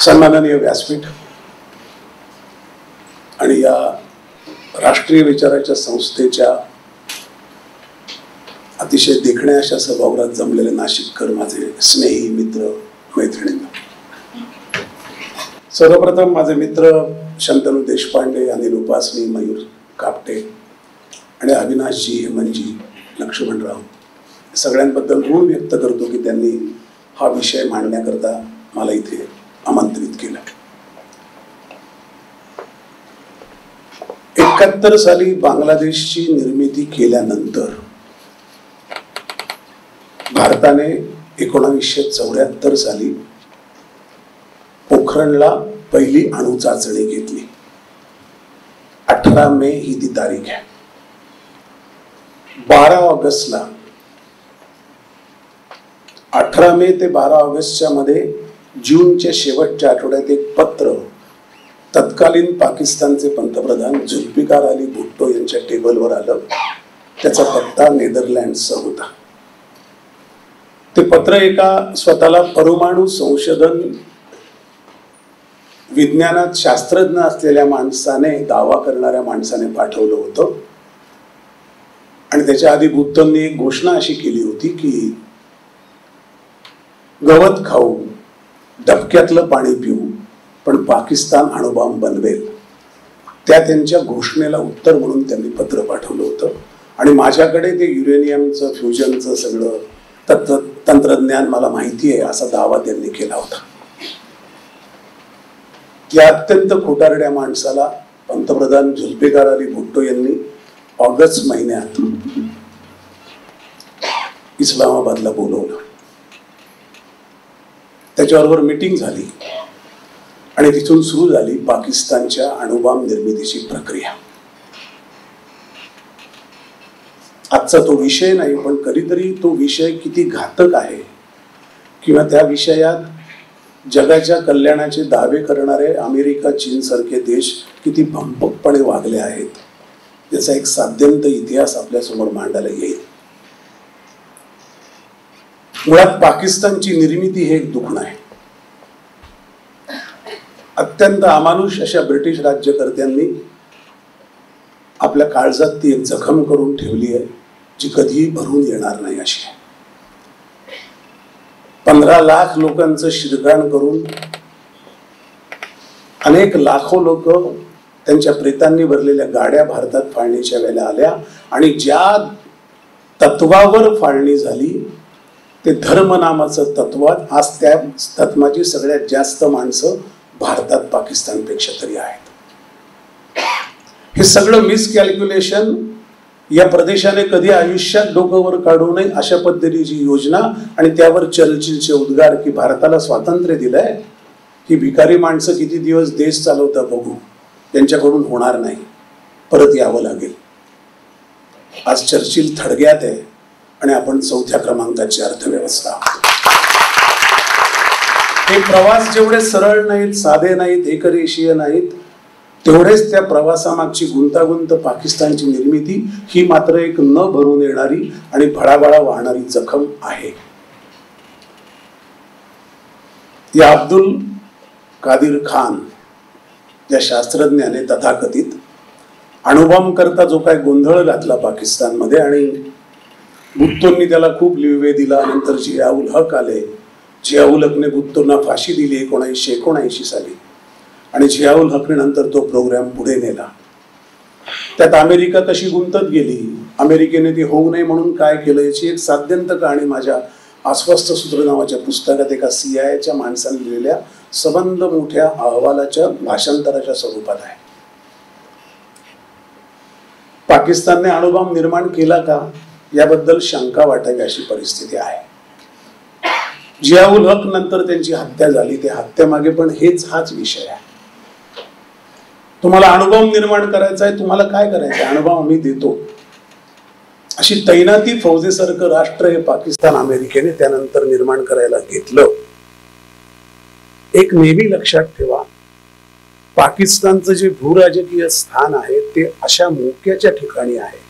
सन्माननीय व्यासपीठ आणि या राष्ट्रीय विचाराच्या संस्थेच्या अतिशय देखण्या अशा सभागृहात जमलेले नाशिककर, माझे स्नेही मित्र मैत्रिणींनो, सर्वप्रथम माझे मित्र शंतनू देशपांडे, अनिल उपासनी, मयूर कापटे आणि अविनाशजी, हेमंतजी, लक्ष्मणराव सगळ्यांबद्दल ऋण व्यक्त करतो की त्यांनी हा विषय मांडण्याकरता मला इथे आमंत्रित केलं. 71 साली बांगलादेशची निर्मिती केल्यानंतर भारताने 1974 साली पोखरणला पहिली अणु चाचणी घेतली. 18 मे ही ती तारीख आहे. 12 ऑगस्टला 18 मे ते 12 ऑगस्टच्या मध्ये जूनच्या शेवटच्या आठवड्यात एक पत्र तत्कालीन पाकिस्तानचे पंतप्रधान जुल्फिकार अली भुट्टो यांच्या टेबलवर आलं. त्याचा पत्ता नेदरलँड्सचा होता. ते पत्र एका स्वतःला परमाणु संशोधन विज्ञानात शास्त्रज्ञ असलेल्या माणसाने, दावा करणाऱ्या माणसाने पाठवलं होतं. आणि त्याच्या आधी भुट्टोंनी एक घोषणा अशी केली होती की गवत खाऊ, डबक्यातलं पाणी पिऊ, पण पाकिस्तान अणुबॉम्ब बनवेल. त्या त्यांच्या घोषणेला उत्तर म्हणून त्यांनी पत्र पाठवलं होतं. आणि माझ्याकडे ते युरेनियमचं, फ्युजनचं सगळं तंत्रज्ञान मला माहिती आहे असा दावा त्यांनी केला होता. या अत्यंत खोटारड्या माणसाला पंतप्रधान जुल्फिकार अली भुट्टो यांनी ऑगस्ट महिन्यात इस्लामाबादला बोलवलं. त्याच्याबरोबर मीटिंग झाली आणि तिथून सुरू झाली पाकिस्तानच्या अणुबॉम्ब निर्मितीची प्रक्रिया. आजचा तो विषय नाही, पण कधीतरी तो विषय किती घातक आहे किंवा त्या विषयात जगाच्या कल्याणाचे दावे करणारे अमेरिका, चीन सारखे देश किती भंपकपणे वागले आहेत याचा एक साध्यंत इतिहास आपल्या समोर मांडायला येईल. मुळात पाकिस्तानची निर्मिती हे एक दुखणं आहे. अत्यंत अमानुष अशा ब्रिटिश राज्यकर्त्यांनी आपल्या काळजात ती एक जखम करून ठेवली आहे जी कधीही भरून येणार नाही अशी आहे. 15 लाख लोकांचं शिरगाण करून अनेक लाखो लोक त्यांच्या प्रेतांनी भरलेल्या गाड्या भारतात फाळणीच्या वेळेला आल्या आणि ज्या तत्वावर फाळणी झाली ते धर्म नामाचं तत्व, आज त्या तत्वाची सगळ्यात जास्त माणसं भारतात पाकिस्तानपेक्षा तरी आहेत. हे सगळं मिसकॅल्क्युलेशन या प्रदेशाने कधी आयुष्यात डोकं वर काढू नये अशा पद्धतीची योजना आणि त्यावर चर्चिलचे उद्गार की भारताला स्वातंत्र्य दिलंय, ही भिकारी माणसं किती दिवस देश चालवता बघू, त्यांच्याकडून होणार नाही, परत यावं लागेल. आज चर्चिल थडग्यात आहे आणि आपण 4थ्या क्रमांकाची अर्थव्यवस्था. हे प्रवास जेवढे सरळ नाहीत, साधे नाहीत, एकरेषीय नाहीत, तेवढेच त्या प्रवासामागची गुंतागुंत, पाकिस्तानची निर्मिती ही मात्र एक न भरून येणारी आणि भळाभळा वाहणारी जखम आहे. या अब्दुल कादिर खान या शास्त्रज्ञाने तथाकथित अणुबॉम्ब करता जो काय गोंधळ घातला पाकिस्तानमध्ये आणि भुट्टोंनी त्याला खूप लिव्हे दिला. नंतर जियाउल हक आले. जियाउल हकने भुट्टोंना फाशी दिली 1979 साली आणि जियाउल हकने नंतर तो प्रोग्राम पुढे नेला. त्यात अमेरिका कशी गुंतत गेली, अमेरिकेने ते होऊ नये म्हणून काय केलं याची एक साध्यंत कहाणी माझ्या अस्वस्थ सूत्र नावाच्या पुस्तकात एका CIA माणसाने लिहिलेल्या सबंध मोठ्या अहवालाच्या भाषांतराच्या स्वरूपात आहे. पाकिस्तानने अणुबॉम्ब निर्माण केला का याबद्दल शंका वाटावी अशी परिस्थिती आहे. जियाउल हक नंतर त्यांची हत्या झाली. त्या हत्येमागे पण हाच विषय आहे. तुम्हाला अणुबॉम्ब निर्माण करायचा आहे, तुम्हाला काय करायचं आहे, अणुबॉम्ब आम्ही देतो अशी तैनाती फौजेसारखं राष्ट्र हे पाकिस्तान अमेरिकेने त्यानंतर निर्माण करायला घेतलं. एक नेहमी लक्षात ठेवा, पाकिस्तानचं जे भूराजकीय स्थान आहे ते अशा मोक्याच्या ठिकाणी आहे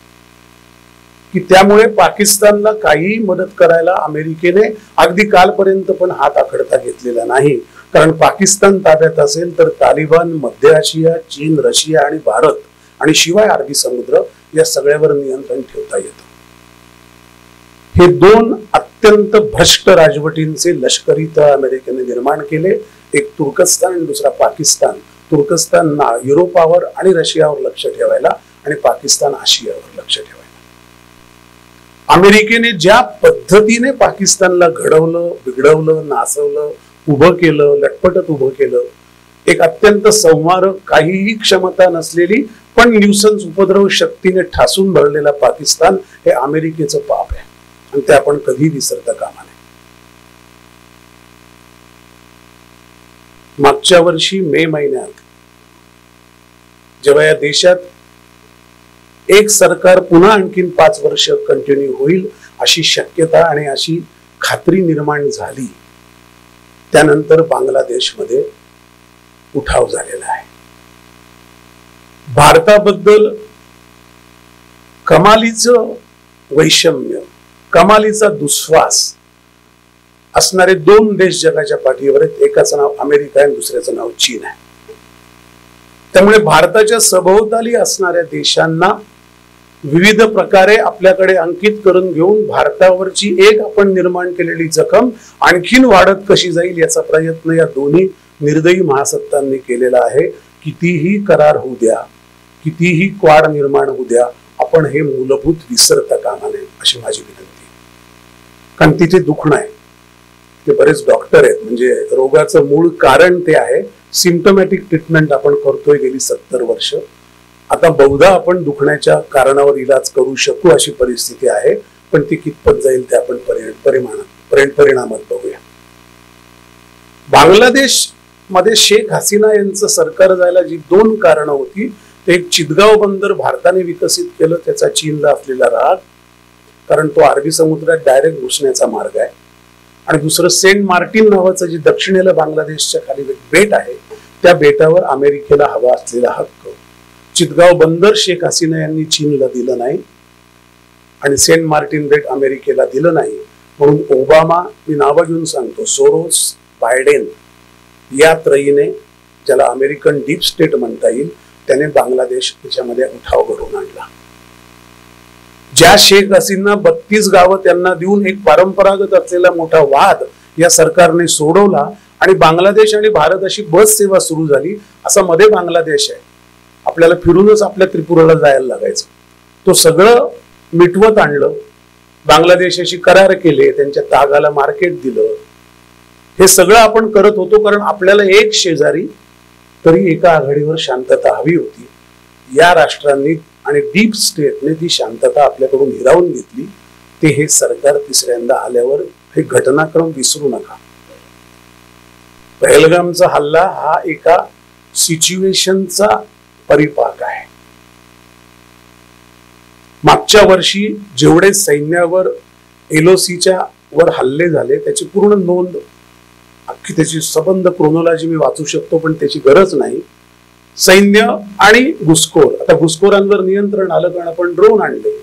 की त्यामुळे पाकिस्तानला काही मदत करायला अमेरिकेने अगदी कालपर्यंत पण हात आखडता घेतलेला नाही. कारण पाकिस्तान ताब्यात असेल तर तालिबान, मध्य आशिया, चीन, रशिया आणि भारत आणि शिवाय अरबी समुद्र या सगळ्यावर नियंत्रण ठेवता येतं. हे दोन अत्यंत भ्रष्ट राजवटींचे लष्करी तळ अमेरिकेने निर्माण केले. एक तुर्कस्तान आणि दुसरा पाकिस्तान. तुर्कस्तान युरोपावर आणि रशियावर लक्ष ठेवायला आणि पाकिस्तान आशियावर लक्ष ठेवायला. अमेरिकेने ज्या पद्धतीने पाकिस्तानला घडवलं, बिघडवलं, नाचवलं, उभं केलं, लटपटत उभं केलं, एक अत्यंत संवारक, काहीही क्षमता नसलेली पण न्यूसन्स उपद्रव शक्तीने ठासून भरलेला पाकिस्तान हे अमेरिकेचं पाप आहे आणि ते आपण कधी विसरता कामा नये. मागच्या वर्षी मे महिन्यात जेव्हा या देशात एक सरकार पुन्हा आणखीन 5 वर्ष कंटिन्यू होईल अशी शक्यता आणि अशी खात्री निर्माण झाली, त्यानंतर बांगलादेशमध्ये उठाव झालेला आहे. भारताबद्दल कमालीचं वैषम्य, कमालीचा दुस्वास असणारे 2 देश जगाच्या पाठीवर आहेत. एकाचं नाव अमेरिका आहे, दुसऱ्याचं नाव चीन आहे. त्यामुळे भारताच्या सभोवताली असणाऱ्या देशांना विविध प्रकारे आपल्याकडे अंकित करून घेऊन भारतावरची एक आपण निर्माण केलेली जखम आणखीन वाढत कशी जाईल याचा प्रयत्न या दोन्ही निर्दयी महासत्तांनी केलेला आहे. कितीही करार होऊ द्या, कितीही क्वाड निर्माण होऊ द्या, आपण हे मूलभूत विसरता कामा नये अशी माझी विनंती. कारण तिथे दुखणं आहे. ते बरेच डॉक्टर आहेत, म्हणजे रोगाचं मूळ कारण ते आहे. सिम्पटमॅटिक ट्रीटमेंट आपण करतोय गेली 70 वर्ष. आता बहुधा आपण दुखण्याच्या कारणावर इलाज करू शकू अशी परिस्थिती आहे, पण ती कितपत जाईल ते आपण परिणामात बघूया. बांगलादेश मध्ये शेख हसीना यांचं सरकार जायला जी 2 कारणं होती, ते एक चितगाव बंदर भारताने विकसित केलं, त्याचा चीनला असलेला राग, कारण तो अरबी समुद्रात डायरेक्ट घुसण्याचा मार्ग आहे, आणि दुसरं सेंट मार्टिन नावाचं जे दक्षिणेला बांगलादेशच्या खाली एक बेट आहे, त्या बेटावर अमेरिकेला हवा असलेला हक्क. चितगाव बंदर शेख हसीना यांनी चीनला दिलं नाही आणि सेंट मार्टिन बेट अमेरिकेला दिलं नाही, म्हणून ओबामा, मी नावं घेऊन सांगतो, सोरोस, बायडेन या त्रयीने, ज्याला अमेरिकन डीप स्टेट म्हणता येईल, त्याने बांगलादेश त्याच्यामध्ये उठाव घडवून आणला. ज्या शेख हसीना 32 गावं त्यांना देऊन एक परंपरागत असलेला मोठा वाद या सरकारने सोडवला आणि बांगलादेश आणि भारत अशी बस सेवा सुरू झाली. असा मध्ये बांगलादेश आहे, आपल्याला फिरूनच आपल्या त्रिपुराला जायला लागायचं. तो सगळं मिटवत आणलं, बांगलादेशाशी करार केले, त्यांच्या तागाला मार्केट दिलं. हे सगळं आपण करत होतो कारण आपल्याला एक शेजारी तरी एका आघाडीवर शांतता हवी होती. या राष्ट्रांनी आणि डीप स्टेटने ती शांतता आपल्याकडून हिरावून घेतली. ते हे सरकार तिसऱ्यांदा आल्यावर हे घटनाक्रम विसरू नका. पहलगामचा हल्ला हा एका सिच्युएशनचा परिपाक आहे. मागच्या वर्षी जेवढे सैन्यावर एलओसीच्या वर हल्ले झाले त्याची पूर्ण नोंद, अख्खी त्याची सबंध क्रोनॉलॉजी मी वाचू शकतो, पण त्याची गरज नाही. सैन्य आणि घुसखोर, आता घुसखोरांवर नियंत्रण आलं कारण आपण ड्रोन आणले,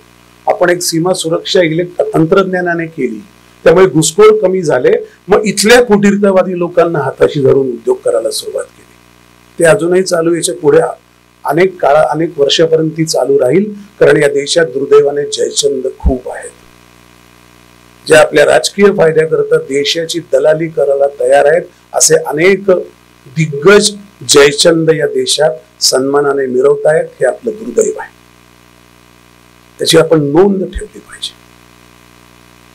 आपण एक सीमा सुरक्षा तंत्रज्ञानाने केली, त्यामुळे घुसखोर कमी झाले. मग इथल्या फुटीरतावादी लोकांना हाताशी धरून उद्योग करायला सुरुवात केली. ते अजूनही चालू, याच्या पुढे अनेक वर्षापर्यंत ती चालू राहील, कारण या देशात दुर्दैवाने जयचंद खूप आहेत, जे आपल्या राजकीय फायद्याकरता देशाची दलाली करायला तयार आहेत. असे अनेक दिग्गज जयचंद या देशात सन्मानाने मिरवतायत. हे आपलं दुर्दैव आहे, त्याची आपण नोंद ठेवली पाहिजे.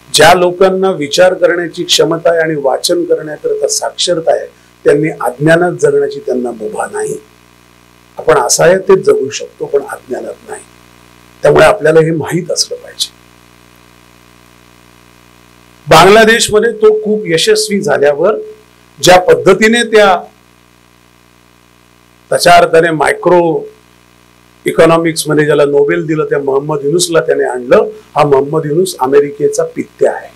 ज्या लोकांना विचार करण्याची क्षमता आहे आणि वाचन करण्याकरता साक्षरता आहे, त्यांनी अज्ञानात जगण्याची त्यांना मुभा नाही. आपण असहायतेत जगू शकतो पण अज्ञानात नाही. त्यामुळे आपल्याला हे माहीत असलं पाहिजे. बांगलादेशमध्ये तो खूप यशस्वी झाल्यावर ज्या पद्धतीने त्याच्या अर्थाने मायक्रो इकॉनॉमिक्स मध्ये ज्याला नोबेल दिलं त्या मोहम्मद युनुसला त्याने आणलं. हा मोहम्मद युनुस अमेरिकेचा पित्या आहे.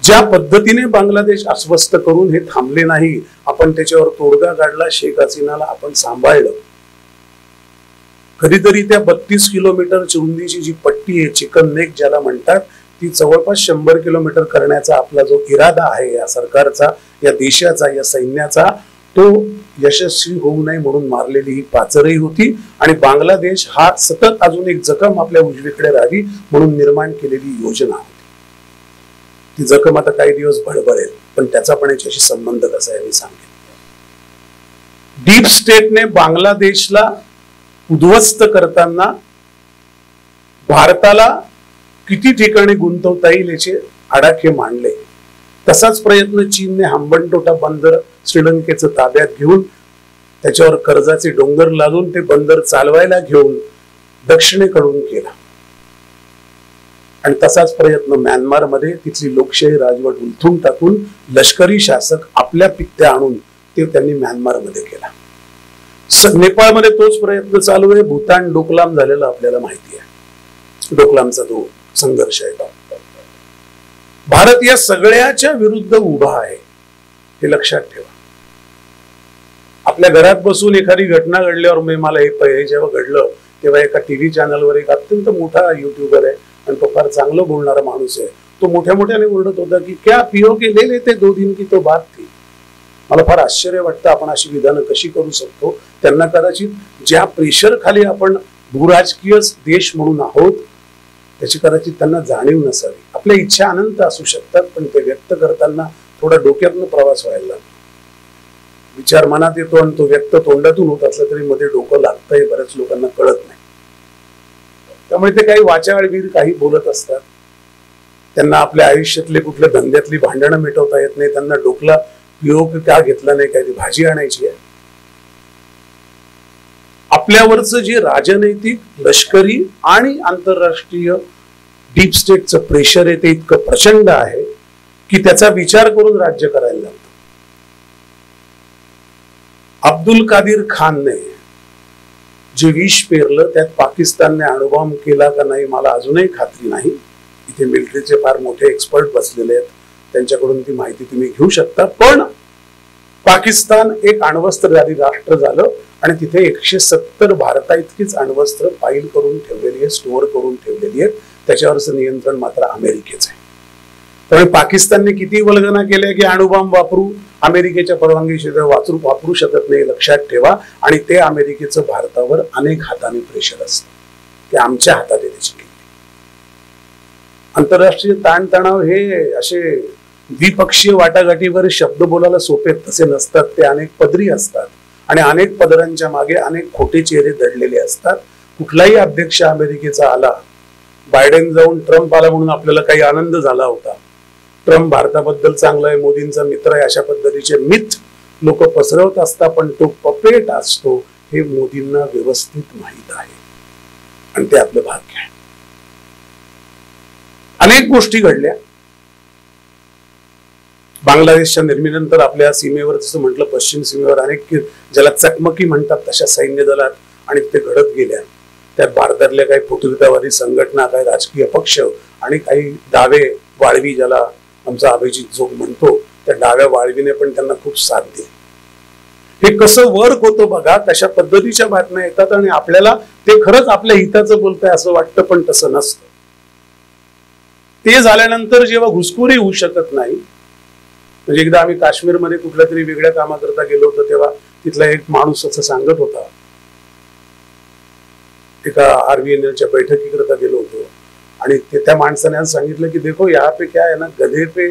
ज्या पद्धतीने बांगलादेश अस्वस्थ करून हे थांबले नाही, आपण त्याच्यावर तोडगा काढला. शेख हसीनाला आपण सांभाळलं. कधीतरी त्या 32 किलोमीटर रुंदीची जी पट्टी आहे, चिकन नेक ज्याला म्हणतात, ती जवळपास 100 किलोमीटर करण्याचा आपला जो इरादा आहे या सरकारचा, या देशाचा, या सैन्याचा, तो यशस्वी होऊ नये म्हणून मारलेली ही पाचरही होती. आणि बांगलादेश हा सतत अजून एक जखम आपल्या उजवीकडे राहावी म्हणून निर्माण केलेली योजना होती. ती जखम आता काही दिवस भडभडेल, पण त्याचा पण याच्याशी संबंध कसा आहे मी सांगेन. डीप स्टेटने बांगलादेशला उद्ध्वस्त करताना भारताला किती ठिकाणी गुंतवता येईल याचे आडाखे मांडले. तसाच प्रयत्न चीनने हंबनटोटा बंदर श्रीलंकेचं ताब्यात घेऊन त्याच्यावर कर्जाचे डोंगर लादून ते बंदर चालवायला घेऊन दक्षिणेकडून केला. आणि तसाच प्रयत्न म्यानमारमध्ये तिथली लोकशाही राजवट उलथून टाकून लष्करी शासक आपल्या पित्ते आणून ते त्यांनी म्यानमारमध्ये केला. नेपाळमध्ये तोच प्रयत्न चालू आहे. भूतान डोकलाम झालेला आपल्याला माहिती आहे. डोकलामचा तो संघर्ष आहे. भारत या सगळ्याच्या विरुद्ध उभा आहे हे लक्षात ठेवा. आपल्या घरात बसून एखादी घटना घडल्यावर मला हे जेव्हा घडलं तेव्हा एका टीव्ही चॅनलवर एक अत्यंत मोठा युट्यूबर आहे आणि तो फार चांगलं बोलणारा माणूस आहे. तो मोठ्या मोठ्याने बोलत होता की क्या पियो के ले लेते 2 दिन की तो बात थी. मला फार आश्चर्य वाटतं आपण अशी विधानं कशी करू शकतो. त्यांना कदाचित ज्या प्रेशर खाली आपण भूराजकीय देश म्हणून आहोत त्याची कदाचित त्यांना जाणीव नसावी. आपल्या इच्छा अनंत असू शकतात, पण ते व्यक्त करताना थोडा डोक्यातनं प्रवास व्हायला लागतो. विचार मनात येतो आणि तो व्यक्त तोंडातून होत असला तरी मध्ये डोकं लागतंय, बऱ्याच लोकांना कळत नाही. त्यामुळे ते काही वाचाळवीर काही बोलत असतात. त्यांना आपल्या आयुष्यातले कुठल्या धंद्यातली भांडणं मिटवता येत नाही. त्यांना डोकला योग का घेतला नाही, काही भाजी आणायची आहे. आपल्यावरचं जे राजनैतिक, लष्करी आणि आंतरराष्ट्रीय डीप स्टेटचं प्रेशर आहे ते इतकं प्रचंड आहे की त्याचा विचार करून राज्य करायला लागतं. अब्दुल कादिर खानने जे विष पेरलं त्यात पाकिस्तानने अणुबॉम्ब केला का नाही मला अजूनही खात्री नाही. इथे मिलिटरीचे फार मोठे एक्सपर्ट बसलेले आहेत, त्यांच्याकडून ती माहिती तुम्ही घेऊ शकता. पण पाकिस्तान एक अण्वस्त्रधारी राष्ट्र झालं आणि तिथे 170 भारता इतकीच अण्वस्त्र फाईल करून ठेवलेली आहे, स्टोअर करून ठेवलेली आहेत. त्याच्यावरचं नियंत्रण मात्र अमेरिकेचं आहे. त्यामुळे पाकिस्तानने किती वल्गना केल्या की अणुबॉम्ब वापरू, अमेरिकेच्या परवानगीशिवाय वापरू शकत नाही, लक्षात ठेवा. आणि ते अमेरिकेचं भारतावर अनेक हाताने प्रेशर असतं. ते आमच्या हातात आहे त्याची. आंतरराष्ट्रीय ताणतणाव हे असे द्विपक्षीय वाटाघाटीवर शब्द बोलायला सोपे तसे नसतात. ते अनेक पदरी असतात आणि अनेक पदरांच्या मागे अनेक खोटे चेहरे दडलेले असतात. कुठलाही अध्यक्ष अमेरिकेचा आला, बायडेन जाऊन ट्रम्प आला म्हणून आपल्याला काही आनंद झाला होता. ट्रम्प भारताबद्दल चांगला आहे, मोदींचा मित्र आहे, अशा पद्धतीचे मिथ लोक पसरवत असतात. पण तो पपेट असतो हे मोदींना व्यवस्थित माहित आहे आणि ते आपलं भाग्य आहे. अनेक गोष्टी घडल्या. बांगलादेशच्या निर्मितीनंतर आपल्या सीमेवर जसं म्हटलं पश्चिम सीमेवर अनेक ज्याला चकमकी म्हणतात तशा सैन्य दलात आणि ते घडत गेल्या. त्यात भारतातल्या काही फुटीरतावादी संघटना, काही राजकीय पक्ष आणि काही डावे वाळवी, ज्याला आमचा अभिजित जोग म्हणतो, त्या डाव्या वाळवीने पण त्यांना खूप साथ दिली. हे कसं वर्क होतं बघा. कशा पद्धतीच्या बातम्या येतात आणि आपल्याला ते खरंच आपल्या हिताचं बोलतंय असं वाटतं, पण तसं नसतं. ते झाल्यानंतर जेव्हा घुसखोरी होऊ शकत नाही, म्हणजे एकदा आम्ही काश्मीरमध्ये कुठल्या तरी वेगळ्या कामाकरता गेलो होतो तेव्हा तिथला एक माणूस असं सांगत होता, एका RVNLच्या बैठकीकरता गेलो होतो आणि त्या माणसाने सांगितलं की देखो यहाँ पे क्या है ना, गधे पे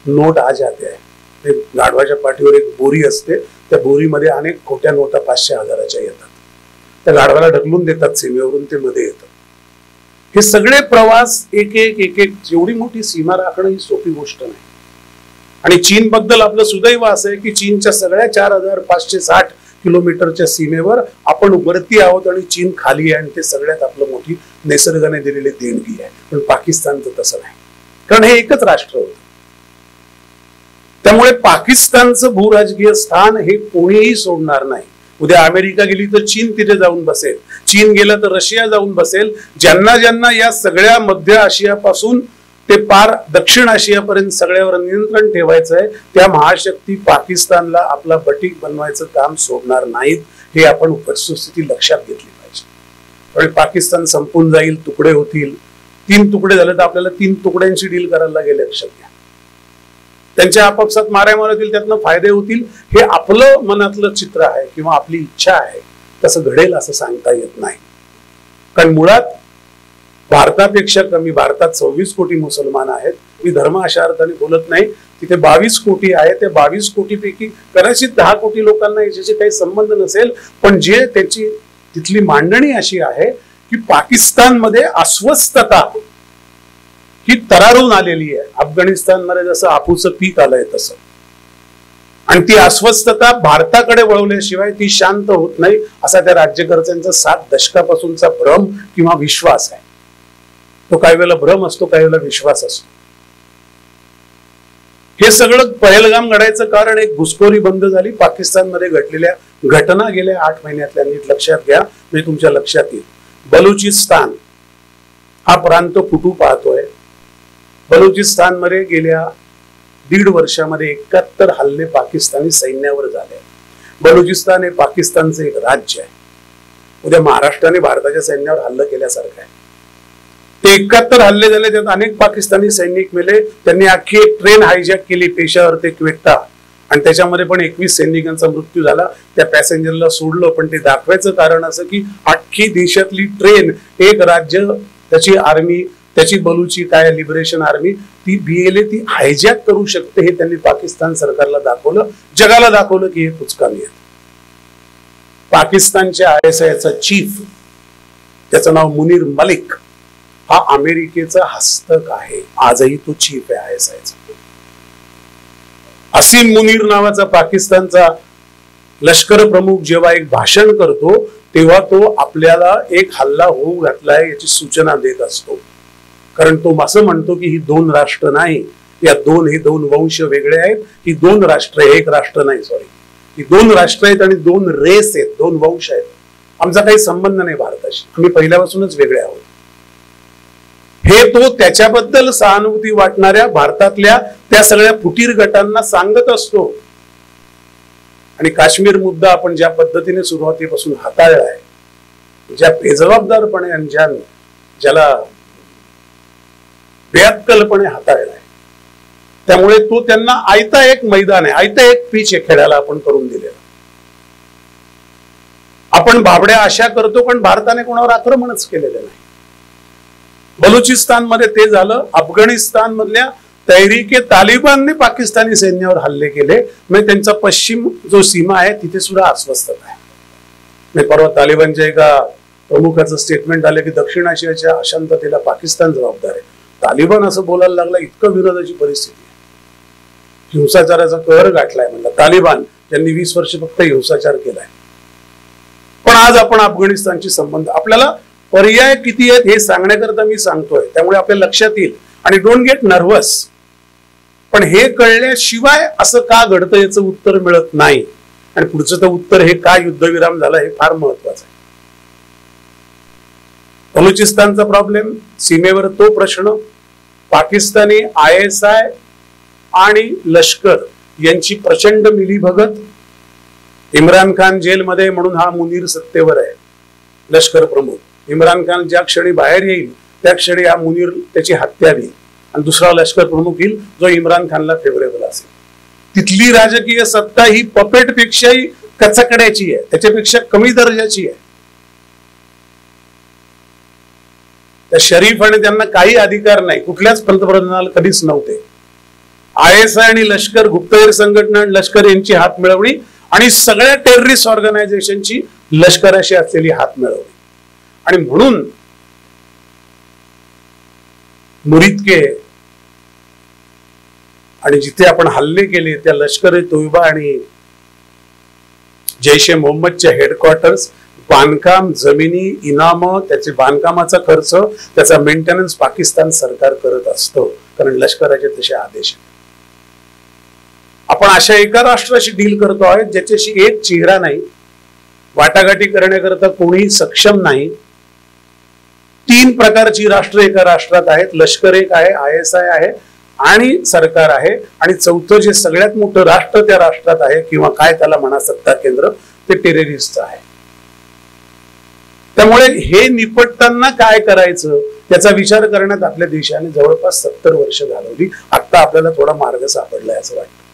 नोट आ जाते आहे. गाढवाच्या पाठीवर एक बोरी असते, त्या बोरीमध्ये अनेक खोट्या नोटा 500-1000च्या येतात. त्या गाढवाला ढकलून देतात सीमेवरून, ते मध्ये येतात. हे सगळे प्रवास एक एक एवढी मोठी सीमा राखणं ही सोपी गोष्ट नाही. आणि चीन बद्दल आपलं सुदैव असं आहे की चीनच्या सगळ्या 4560 किलोमीटरच्या सीमेवर आपण वरती आहोत आणि चीन खाली आहे आणि ते सगळ्यात आपलं मोठी निसर्गाने दिलेली देणगी आहे. पण पाकिस्तानचं तसं नाही, कारण हे एकच राष्ट्र होतं. त्यामुळे पाकिस्तानचं भूराजकीय स्थान हे कोणीही सोडणार नाही. उद्या अमेरिका गेली तर चीन तिथे जाऊन बसेल, चीन गेला तर रशिया जाऊन बसेल. ज्यांना ज्यांना या सगळ्या मध्य आशियापासून ते पार दक्षिण आशियापर्यंत सगळ्यावर नियंत्रण ठेवायचं आहे, त्या महाशक्ती पाकिस्तानला आपला बटीक बनवायचं काम सोडणार नाहीत. हे आपण वस्तुस्थिती लक्षात घेतली पाहिजे. त्यामुळे पाकिस्तान संपून जाईल, तुकडे होतील, 3 तुकडे झाले तर आपल्याला 3 तुकड्यांची डील करायला लागेल, लक्षात घ्या. त्यांच्या आपापसात मारामार होतील, त्यातनं फायदे होतील, हे आपलं मनातलं चित्र आहे किंवा आपली इच्छा आहे. तसं घडेल असं सांगता येत नाही. कारण मुळात भारतापेक्षा कमी, भारतात 26 कोटी मुसलमान आहेत. मी धर्म अशा अर्थाने बोलत नाही. तिथे 22 कोटी आहे. ते 22 कोटीपैकी कदाचित 10 कोटी लोकांना याच्याशी काही संबंध नसेल, पण जे त्याची तिथली मांडणी अशी आहे की पाकिस्तानमध्ये अस्वस्थता ही तरारून आलेली आहे. अफगाणिस्तानमध्ये जसं आपूचं पीक आलंय तसं, आणि ती अस्वस्थता भारताकडे वळवल्याशिवाय ती शांत होत नाही, असा त्या राज्यकर्त्यांचा 7 दशकापासूनचा भ्रम किंवा विश्वास आहे. तो काही वेळेला भ्रम असतो, काही वेळेला विश्वास असतो. हे सगळं पहलगाम घडायचं कारण एक घुसखोरी बंद झाली. पाकिस्तानमध्ये घडलेल्या घटना गेल्या 8 महिन्यातल्या नीट लक्षात घ्या, म्हणजे तुमच्या लक्षात येईल. बलुचिस्तान हा प्रांत कुठू पाहतोय. बलुचिस्तानमध्ये गेल्या 1.5 वर्षामध्ये 71 हल्ले पाकिस्तानी सैन्यावर झाले. बलुचिस्तान हे पाकिस्तानचं एक राज्य आहे. उद्या महाराष्ट्राने भारताच्या सैन्यावर हल्ला केल्यासारखं आहे. ते 71 हल्ले झाले, त्यात अनेक पाकिस्तानी सैनिक मेले. त्यांनी अख्खी एक ट्रेन हायजॅक केली पेशावर ते क्वेटा, आणि त्याच्यामध्ये पण 21 सैनिकांचा मृत्यू झाला. त्या पॅसेंजरला सोडलं, पण ते दाखवायचं कारण असं की अख्खी देशातली ट्रेन, एक राज्य, त्याची आर्मी, त्याची बलुची काय लिबरेशन आर्मी, ती BLA ती हायजॅक करू शकते. हे त्यांनी पाकिस्तान सरकारला दाखवलं, जगाला दाखवलं की हे कुचकामी आहे. पाकिस्तानच्या ISIचा चीफ, त्याचं नाव मुनीर मलिक, हा अमेरिकेचा हस्तक आहे. आजही तो चीफ आहे ISIचा. असीम मुनीर नावाचा पाकिस्तानचा लष्कर प्रमुख जेव्हा एक भाषण करतो, तेव्हा तो आपल्याला एक हल्ला होऊ घातलाय याची सूचना देत असतो. कारण तो असं म्हणतो की ही 2 राष्ट्र नाही, या हे 2 वंश वेगळे आहेत. ही 2 राष्ट्र, एक राष्ट्र नाही, सॉरी, ही 2 राष्ट्र आहेत आणि 2 रेस आहेत, 2 वंश आहेत. आमचा काही संबंध नाही भारताशी, आम्ही पहिल्यापासूनच वेगळे आहोत. हे तो त्याच्याबद्दल सहानुभूती वाटणाऱ्या भारतातल्या त्या सगळ्या फुटीर गटांना सांगत असतो. आणि काश्मीर मुद्दा आपण ज्या पद्धतीने सुरुवातीपासून हाताळलाय, ज्या बेजबाबदारपणे आणि ज्याला बेअक्कलपणे हाताळलाय, त्यामुळे तो त्यांना आयता एक मैदान आहे, आयता एक पिच आहे खेळायला आपण करून दिलेला. आपण भाबड्या आशा करतो, पण भारताने कोणावर आक्रमणच केलेलं नाही. बलुचिस्तान मध्ये ते झालं. अफगाणिस्तान मधल्या तहरीके तालिबानने पाकिस्तानी सैन्यावर हल्ले केले, म्हणजे त्यांचा पश्चिम जो सीमा आहे तिथे सुद्धा अस्वस्थता आहे. परवा तालिबानच्या एका प्रमुखाचं स्टेटमेंट आलं की दक्षिण आशियाच्या अशांततेला पाकिस्तान जबाबदार आहे. तालिबान असं बोलायला लागला, इतकं विरोधाची परिस्थिती आहे. हिंसाचाराचा कहर गाठलाय म्हणलं तालिबान, ज्यांनी 20 वर्ष फक्त हिंसाचार केलाय. पण आज आपण अफगाणिस्तानची संबंध, आपल्याला पर्याय किती आहेत हे सांगण्याकरता मी सांगतोय, त्यामुळे आपल्या लक्षात येईल. आणि डोंट गेट नर्वस. पण हे कळल्याशिवाय असं का घडतं याचं उत्तर मिळत नाही. आणि पुढचं तर उत्तर हे का युद्धविराम झाला हे फार महत्वाचं आहे. बलुचिस्तानचा प्रॉब्लेम, सीमेवर तो प्रश्न, पाकिस्तानी ISI आणि लष्कर यांची प्रचंड मिलीभगत. इम्रान खान जेलमध्ये म्हणून हा मुनीर सत्तेवर आहे, लष्कर प्रमुख. इम्रान खान ज्या क्षणी बाहेर येईल त्या क्षणी हा मुनीर त्याची हत्या होईल, आणि दुसरा लष्कर प्रमुख येईल जो इम्रान खानला फेवरेबल असेल. तिथली राजकीय सत्ता ही पपेट पेक्षाही कचकड्याची आहे, त्याच्यापेक्षा कमी दर्जाची आहे. त्या शरीफ आणि त्यांना काही अधिकार नाही, कुठल्याच पंतप्रधानाला कधीच नव्हते. ISI आणि लष्कर, गुप्तहेर संघटना आणि लष्कर यांची हात मिळवणी आणि सगळ्या टेररिस्ट ऑर्गनायझेशनची लष्कराशी असलेली हात मिळवणी. आणि म्हणून मुरिदके आणि जिथे आपण हल्ले केले त्या लष्कर-ए-तोयबा आणि जैश ए मोहम्मदच्या हेडक्वार्टर्स, बांधकाम, जमिनी, इनाम, त्याचे बांधकामाचा खर्च, त्याचा मेंटेनन्स पाकिस्तान सरकार करत असतं, कारण लष्कराचे तसे आदेश आहेत. आपण अशा एका राष्ट्राशी डील करतो आहोत ज्याच्याशी एक चेहरा नाही, वाटाघाटी करण्याकरता कोणीही सक्षम नाही. 3 प्रकारची राष्ट्र एका राष्ट्रात आहेत, लष्कर एक आहे, ISI आहे आणि सरकार आहे, आणि 4थं जे सगळ्यात मोठं राष्ट्र त्या राष्ट्रात आहे किंवा काय त्याला म्हणा सत्ता केंद्र, ते टेररिस्ट आहे. त्यामुळे हे निपटताना काय करायचं त्याचा विचार करण्यात आपल्या देशाने जवळपास 70 वर्ष घालवली. आता आपल्याला थोडा मार्ग सापडलाय असं वाटतं.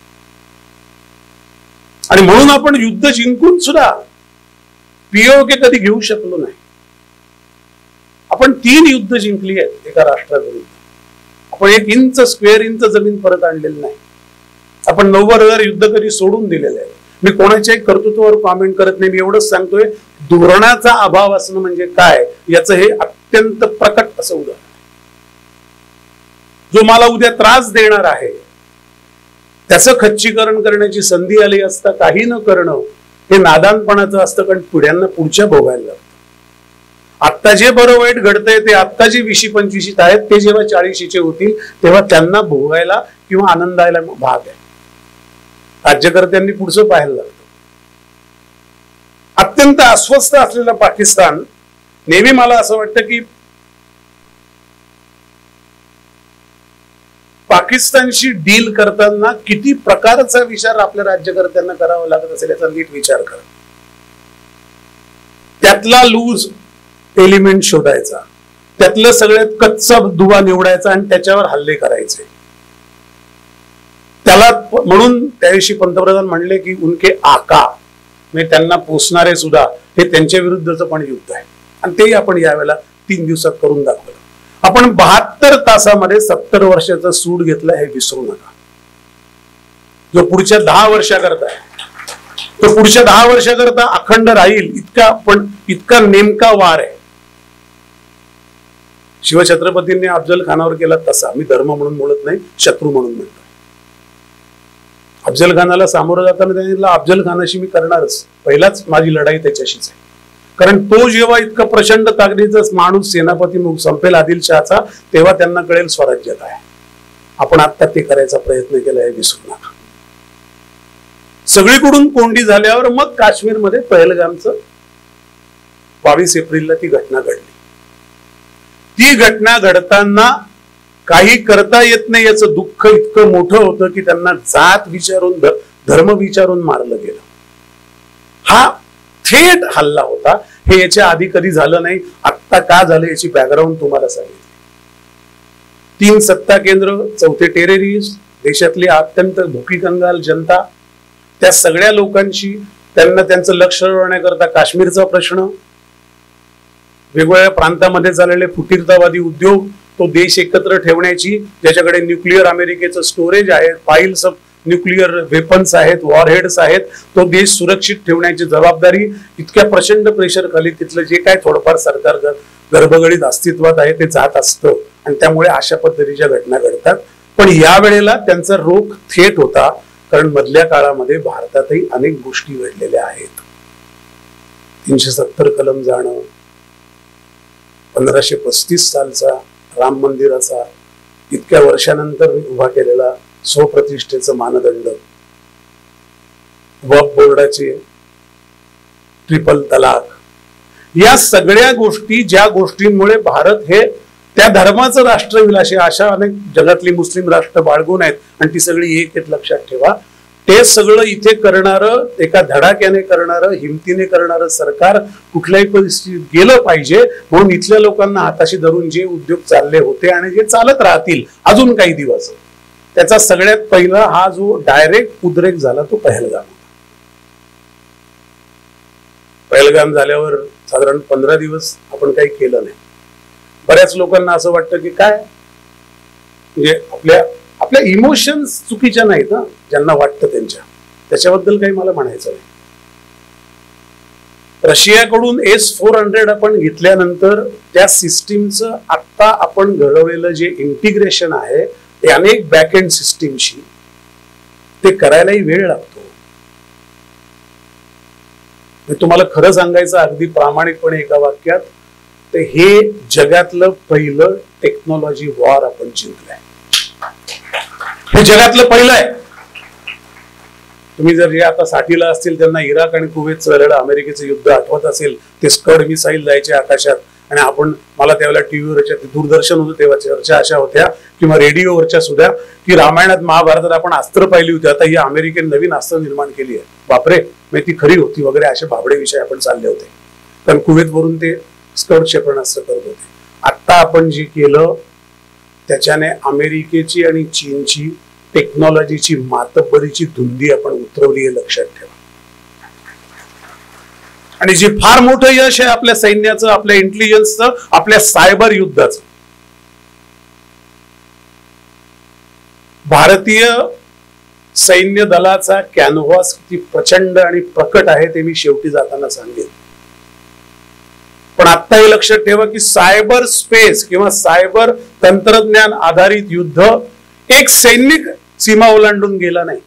आणि म्हणून आपण युद्ध जिंकून सुद्धा पीओके कधी घेऊ शकलो नाही. आपण 3 युद्ध जिंकली आहेत एका राष्ट्राविरुद्ध. आपण 1 इंच स्क्वेअर इंच जमीन परत आणलेली नाही. आपण 90,000 युद्ध कधी सोडून दिलेले आहे. मी कोणाच्याही कर्तृत्वावर कॉमेंट करत नाही. मी एवढंच सांगतोय, धोरणाचा अभाव असणं म्हणजे काय याचं हे अत्यंत प्रकट असं उदाहरण. जो मला उद्या त्रास देणार आहे त्याचं खच्चीकरण करण्याची संधी आली असता काही न करणं हे नादानपणाचं असतं. कारण पिढ्यांना पुढच्या भोगायला लागतं. आत्ता जे बरं वाईट घडतंय ते आत्ता जे 20-25 आहेत ते जेव्हा 40चे होतील तेव्हा त्यांना भोगायला किंवा आनंदायला भाग आहे. राज्यकर्त्यांनी पुढचं पाहायला लागतं. अत्यंत अस्वस्थ असलेला पाकिस्तान नेहमी मला असं वाटतं की पाकिस्तानशी डील करताना किती प्रकारचा विचार आपल्या राज्यकर्त्यांना करावा लागत असेल याचा नीट विचार करा. त्यातला लूज एलिमेंट शोधायचा, त्यातलं सगळ्यात कच्चा दुवा निवडायचा आणि त्याच्यावर हल्ले करायचे. त्याला म्हणून त्याविषयी पंतप्रधान म्हणले की उनके आका म्हणजे त्यांना पोचणारे सुद्धा हे त्यांच्या विरुद्धचं पण युद्ध आहे. आणि तेही आपण यावेळेला 3 दिवसात करून दाखवलं. आपण 72 तासामध्ये 70 वर्षाचा सूड घेतला हे विसरू नका. जो पुढच्या 10 वर्षाकरता तो पुढच्या 10 वर्षाकरता अखंड राहील इतका नेमका वार आहे. शिवछत्रपतींनी अफजल खानावर केला तसा. मी धर्म म्हणून बोलत नाही, शत्रू म्हणून म्हणतो. अफजल खानाला सामोरं जाताना त्यांनी अफजल खानाशी मी करणारच, पहिलाच माझी लढाई त्याच्याशीच आहे. कारण तो जेव्हा इतका प्रचंड ताकदीचा माणूस सेनापती संपेल आदिलशहाचा तेव्हा त्यांना कळेल स्वराज्य काय. आपण आता ते करायचा प्रयत्न केला हे विसरू नका. सगळीकडून कोंडी झाल्यावर मग काश्मीरमध्ये पहलगामचं 22 एप्रिलला ती घटना घडली. ती घटना घडताना काही करता येत नाही याचं दुःख इतकं मोठं होतं की त्यांना जात विचारून धर्म विचारून मारलं गेलं. हा थेट हल्ला होता. हे याच्या आधी कधी झालं नाही. आत्ता का झालं याची बॅकग्राऊंड तुम्हाला सांगितली. 3 सत्ता केंद्र, 4 टेररिस्ट, देशातली अत्यंत भुकी कंगाल जनता, त्या सगळ्या लोकांशी त्यांना त्यांचं लक्ष वळवण्याकरता काश्मीरचा प्रश्न, वेगवेगळ्या प्रांतामध्ये चाललेले फुटीरतावादी उद्योग, तो देश एकत्र ठेवण्याची, ज्याच्याकडे न्यूक्लिअर अमेरिकेचं स्टोरेज आहे, फाईल्स ऑफ न्यूक्लिअर वेपन्स आहेत, वॉरहेड्स आहेत, तो देश सुरक्षित ठेवण्याची जबाबदारी. इतक्या प्रचंड प्रेशर खाली तिथलं जे काय थोडंफार सरकार गडबडीत अस्तित्वात आहे ते जात असतं आणि त्यामुळे अशा पद्धतीच्या घटना घडतात. पण या वेळेला त्यांचा रोख थेट होता. कारण मधल्या काळामध्ये भारतातही अनेक गोष्टी घडलेल्या आहेत. 370 कलम जाणं, 1535 सालचा राम मंदिराचा इतक्या वर्षानंतर उभा केलेला स्वप्रतिष्ठेचं मानदंड, वक्फ बोर्डाचे ट्रिपल तलाक, या सगळ्या गोष्टी ज्या गोष्टींमुळे भारत हे त्या धर्माचं राष्ट्र होईल अशा अनेक जगातली मुस्लिम राष्ट्र बाळगून आहेत. आणि ती सगळी एक लक्षात ठेवा. ते सगळं इथे करणारं, एका धडाक्याने करणारं, हिमतीने करणारं सरकार कुठल्याही परिस्थितीत गेलं पाहिजे. म्हणून इथल्या लोकांना हाताशी धरून जे उद्योग चालले होते आणि जे चालत राहतील अजून काही दिवस, त्याचा सगळ्यात पहिला हा जो डायरेक्ट उद्रेक झाला तो पहलगाम. पहलगाम झाल्यावर साधारण 15 दिवस आपण काही केलं नाही. बऱ्याच लोकांना असं वाटतं की काय म्हणजे आपल्या इमोशन्स चुकीच्या नाहीत ना, ज्यांना वाटतं त्याच्याबद्दल काही मला म्हणायचं नाही. रशियाकडून S-400 आपण घेतल्यानंतर त्या सिस्टीमचं आता आपण घडवलेलं जे इंटिग्रेशन आहे ते अनेक बॅक एंड सिस्टीमशी, ते करायलाही वेळ लागतो. मी तुम्हाला खरं सांगायचं अगदी प्रामाणिकपणे एका वाक्यात, तर हे जगातलं पहिलं टेक्नॉलॉजी वॉर आपण जिंकलंय. हे जगातलं पहिलं आहे. तुम्ही जर जे आता 60ला असतील त्यांना इराक आणि कुवेतचं झालेलं अमेरिकेचं युद्ध आठवत असेल. ते स्कड मिसाईल जायचे आकाशात आणि आपण, मला त्यावेळेला टीव्हीवरच्या, दूरदर्शन होतं तेव्हा चर्चा अशा होत्या किंवा रेडिओवरच्या सुद्धा की रामायणात महाभारतात आपण अस्त्र पाहिली होती, आता ही अमेरिकेने नवीन अस्त्र निर्माण केली आहे, बापरे म्हणजे ती खरी होती वगैरे असे भाबडे विषय आपण चालले होते. कारण कुवेतवरून ते स्कड क्षेपणास्त्र करत होते. आता आपण जे केलं त्याच्याने अमेरिकेची आणि चीनची टेक्नॉलॉजीची मातब्बरीची धुंदी आपण उतरवली हे लक्षात ठेवा. आणि जे फार मोठं यश आहे आपल्या सैन्याचं, आपल्या इंटेलिजन्सचं, आपल्या सायबर युद्धाचं. भारतीय सैन्य दलाचा कॅनव्हास किती प्रचंड आणि प्रकट आहे ते मी शेवटी जाताना सांगेन. पण आता हे लक्षात ठेवा की सायबर स्पेस किंवा सायबर तंत्रज्ञान आधारित युद्ध एक सैनिक सीमा ओलांडून गेला नाही,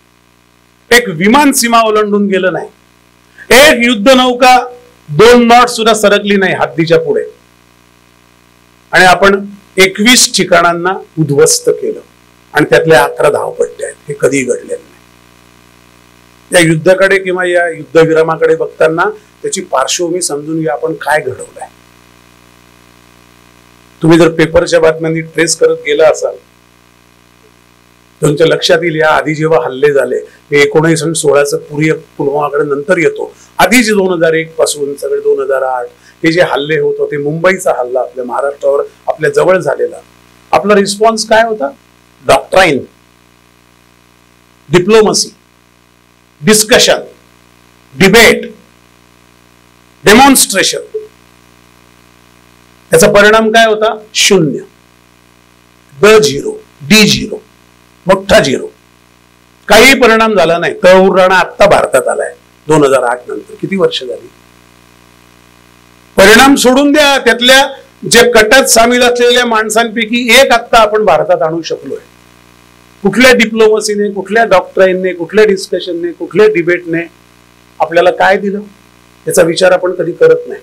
एक विमान सीमा ओलांडून गेलं नाही, एक युद्ध नौका 2 नॉट सुद्धा सरकली नाही हद्दीच्या पुढे, आणि आपण 21 ठिकाणांना उद्ध्वस्त केलं आणि त्यातल्या 11 धावपट्ट्या आहेत. हे कधीही घडलेलं नाही. या युद्धाकडे किंवा या युद्धविरामाकडे बघताना त्याची पार्श्वभूमी समजून घ्या, आपण काय घडवलंय. तुम्ही जर पेपरच्या बातम्यांनी ट्रेस करत गेला असाल तुमच्या लक्षात येईल या आधी जेव्हा हल्ले झाले, हे 1916चं पुलवामाकडे नंतर येतो, आधीच 2001 पासून सगळे 2008 हे जे हल्ले होत होते, मुंबईचा हल्ला आपल्या महाराष्ट्रावर आपल्या जवळ झालेला, आपला रिस्पॉन्स काय होता? डॉक्ट्राईन, डिप्लोमसी, डिस्कशन, डिबेट, डेमॉन्स्ट्रेशन. त्याचा परिणाम काय होता? 0, D0, D0, मोठा 0. काही परिणाम झाला नाही. तौर राणा आत्ता भारतात आलाय 2008 नंतर. किती वर्ष झाली? परिणाम सोडून द्या, त्यातल्या जे कटात सामील असलेल्या माणसांपैकी एक आत्ता आपण भारतात आणू शकलोय. कुठल्या डिप्लोमसीने, कुठल्या डॉक्ट्राईनने, कुठल्या डिस्कशनने, कुठल्या डिबेटने आपल्याला काय दिलं याचा विचार आपण कधी करत नाही.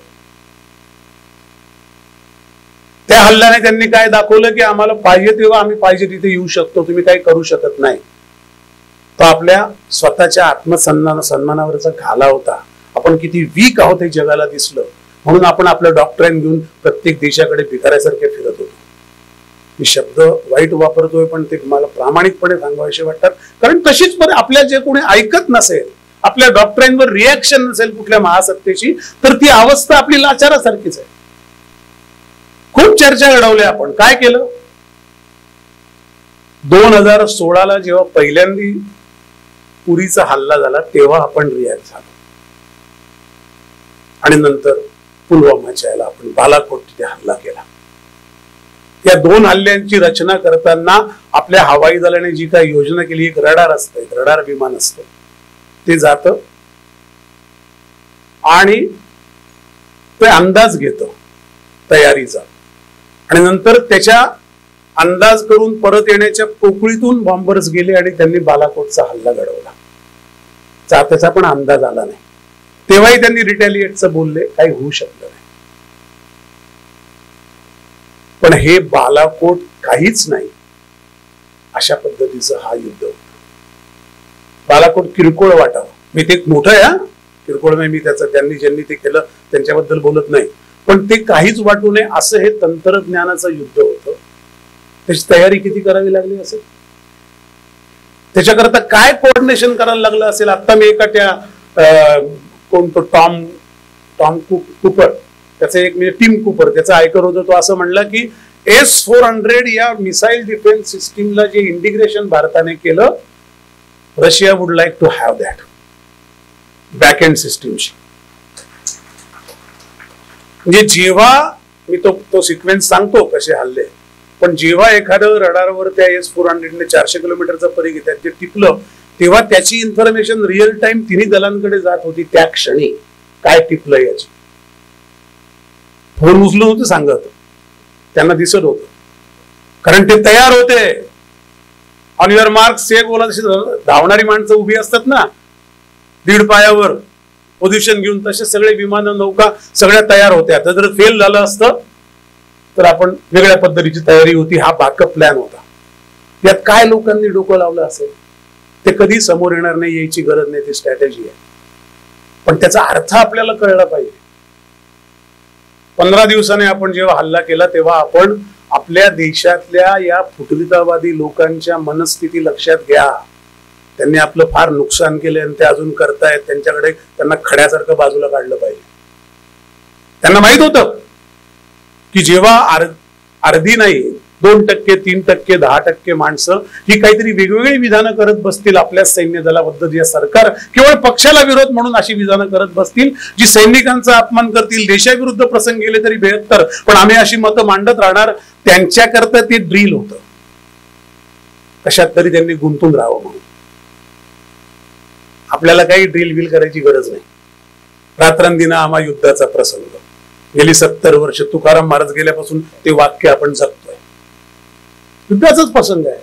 त्या हल्ल्याने त्यांनी काय दाखवलं की आम्हाला पाहिजे तेव्हा आम्ही पाहिजे तिथे येऊ शकतो, तुम्ही काही करू शकत नाही. तो आपल्या स्वतःच्या आत्मसन्मानावरचा घाला होता. आपण किती वीक आहोत हे जगाला दिसलं, म्हणून आपण आपलं डॉक्ट्राईन घेऊन प्रत्येक देशाकडे भिकाऱ्यासारखे फिरत होतो. मी शब्द वाईट वापरतोय पण ते मला प्रामाणिकपणे सांगावेसे वाटतात, कारण तशीच पण आपल्या जे कोणी ऐकत नसेल, आपल्या डॉक्ट्राईनवर रिॲक्शन नसेल कुठल्या महासत्तेची, तर ती अवस्था आपली लाचारासारखीच आहे. खूप चर्चा घडवल्या आपण. काय केलं? 2016ला जेव्हा पहिल्यांदा पुरीचा हल्ला झाला तेव्हा आपण रिॲक्ट झालो, आणि नंतर पुलवामाच्या याला आपण बालाकोट तिथे हल्ला केला. या 2 हल्ल्यांची रचना करताना आपल्या हवाई दलाने जी काही योजना केली, एक रडार असतं, एक रडार विमान असतं, ते जातं आणि ते अंदाज घेतं तयारीचा, आणि नंतर त्याच्या अंदाज करून परत येण्याच्या पोकळीतून बॉम्बर्स गेले आणि त्यांनी बालाकोटचा हल्ला घडवला. त्याचा पण अंदाज आला नाही. तेव्हाही त्यांनी रिटॅलिएटचं बोलले, काही होऊ शकलं नाही. पण हे बालाकोट काहीच नाही अशा पद्धतीचं हा युद्ध होता. बालाकोट किरकोळ वाटावं, मी ते मोठं आहे, किरकोळ नाही, मी त्याचं ज्यांनी ते केलं त्यांच्याबद्दल बोलत नाही, पण ते काहीच वाटू नये असं हे तंत्रज्ञानाचं युद्ध होतं. त्याची तयारी किती करावी लागली असेल, त्याच्याकरता काय कोऑर्डिनेशन करायला लागलं असेल. आता मी एका त्या कोणतो टॉम कुपर, त्याचं एक म्हणजे टीम कुपर, त्याचा ऐकत होतो. तो असं म्हणला की S-400 या मिसाईल डिफेन्स सिस्टीमला जे इंटिग्रेशन भारताने केलं, Russia would like to have that back end सिस्टीमशी. म्हणजे जेव्हा मी तो सिक्वेन्स सांगतो कसे हल्ले, पण जेव्हा एखादं रडारवर त्या S-400 400 किलोमीटरचा परी घेतात जे टिपलं, तेव्हा त्याची इन्फॉर्मेशन रिअल टाइम तिन्ही दलांकडे जात होती. त्या क्षणी काय टिपलं याची फोन उचलून होतं सांगत, त्यांना दिसत होतं, कारण ते तयार होते. ऑन युअर मार्क सेट बोला, धावणारी माणसं उभी असतात ना 1.5 पायावर पोझिशन घेऊन, तसे सगळे विमान नौका सगळ्या तयार होत्या. तर जर फेल झालं असतं तर आपण वेगळ्या पद्धतीची तयारी होती. हा बॅकअप प्लॅन होता. यात काय लोकांनी डोकं लावलं असेल ते कधी समोर येणार नाही, यायची गरज नाही, ती स्ट्रॅटेजी आहे. पण त्याचा अर्थ आपल्याला कळला पाहिजे. 15 दिवसाने आपण जेव्हा हल्ला केला तेव्हा आपण आपल्या देशातल्या या फुटवितावादी लोकांच्या मनस्थिती लक्षात घ्या. त्यांनी आपलं फार नुकसान केले आणि ते अजून करतायत. त्यांच्याकडे त्यांना खड्यासारखं बाजूला काढलं पाहिजे. त्यांना माहित होतं की जेव्हा अर्धी नाही, 2%, 3%, 10% माणसं ही काहीतरी वेगवेगळी विधानं करत बसतील आपल्या सैन्य दलाबद्दल, जे सरकार केवळ पक्षाला विरोध म्हणून अशी विधानं करत बसतील जी सैनिकांचा अपमान करतील, देशाविरुद्ध प्रसंग गेले तरी बेहत्तर, पण आम्ही अशी मतं मांडत राहणार, त्यांच्याकरता ते ड्रिल होतं, कशात तरी त्यांनी गुंतून राहावं म्हणून. आपल्याला काही ड्रिल बिल करायची गरज नाही. रात्रंदिना आम्हा युद्धाचा प्रसंग, गेली 70 वर्ष तुकाराम महाराज गेल्यापासून ते वाक्य आपण जगतोय, युद्धाचाच प्रसंग आहे.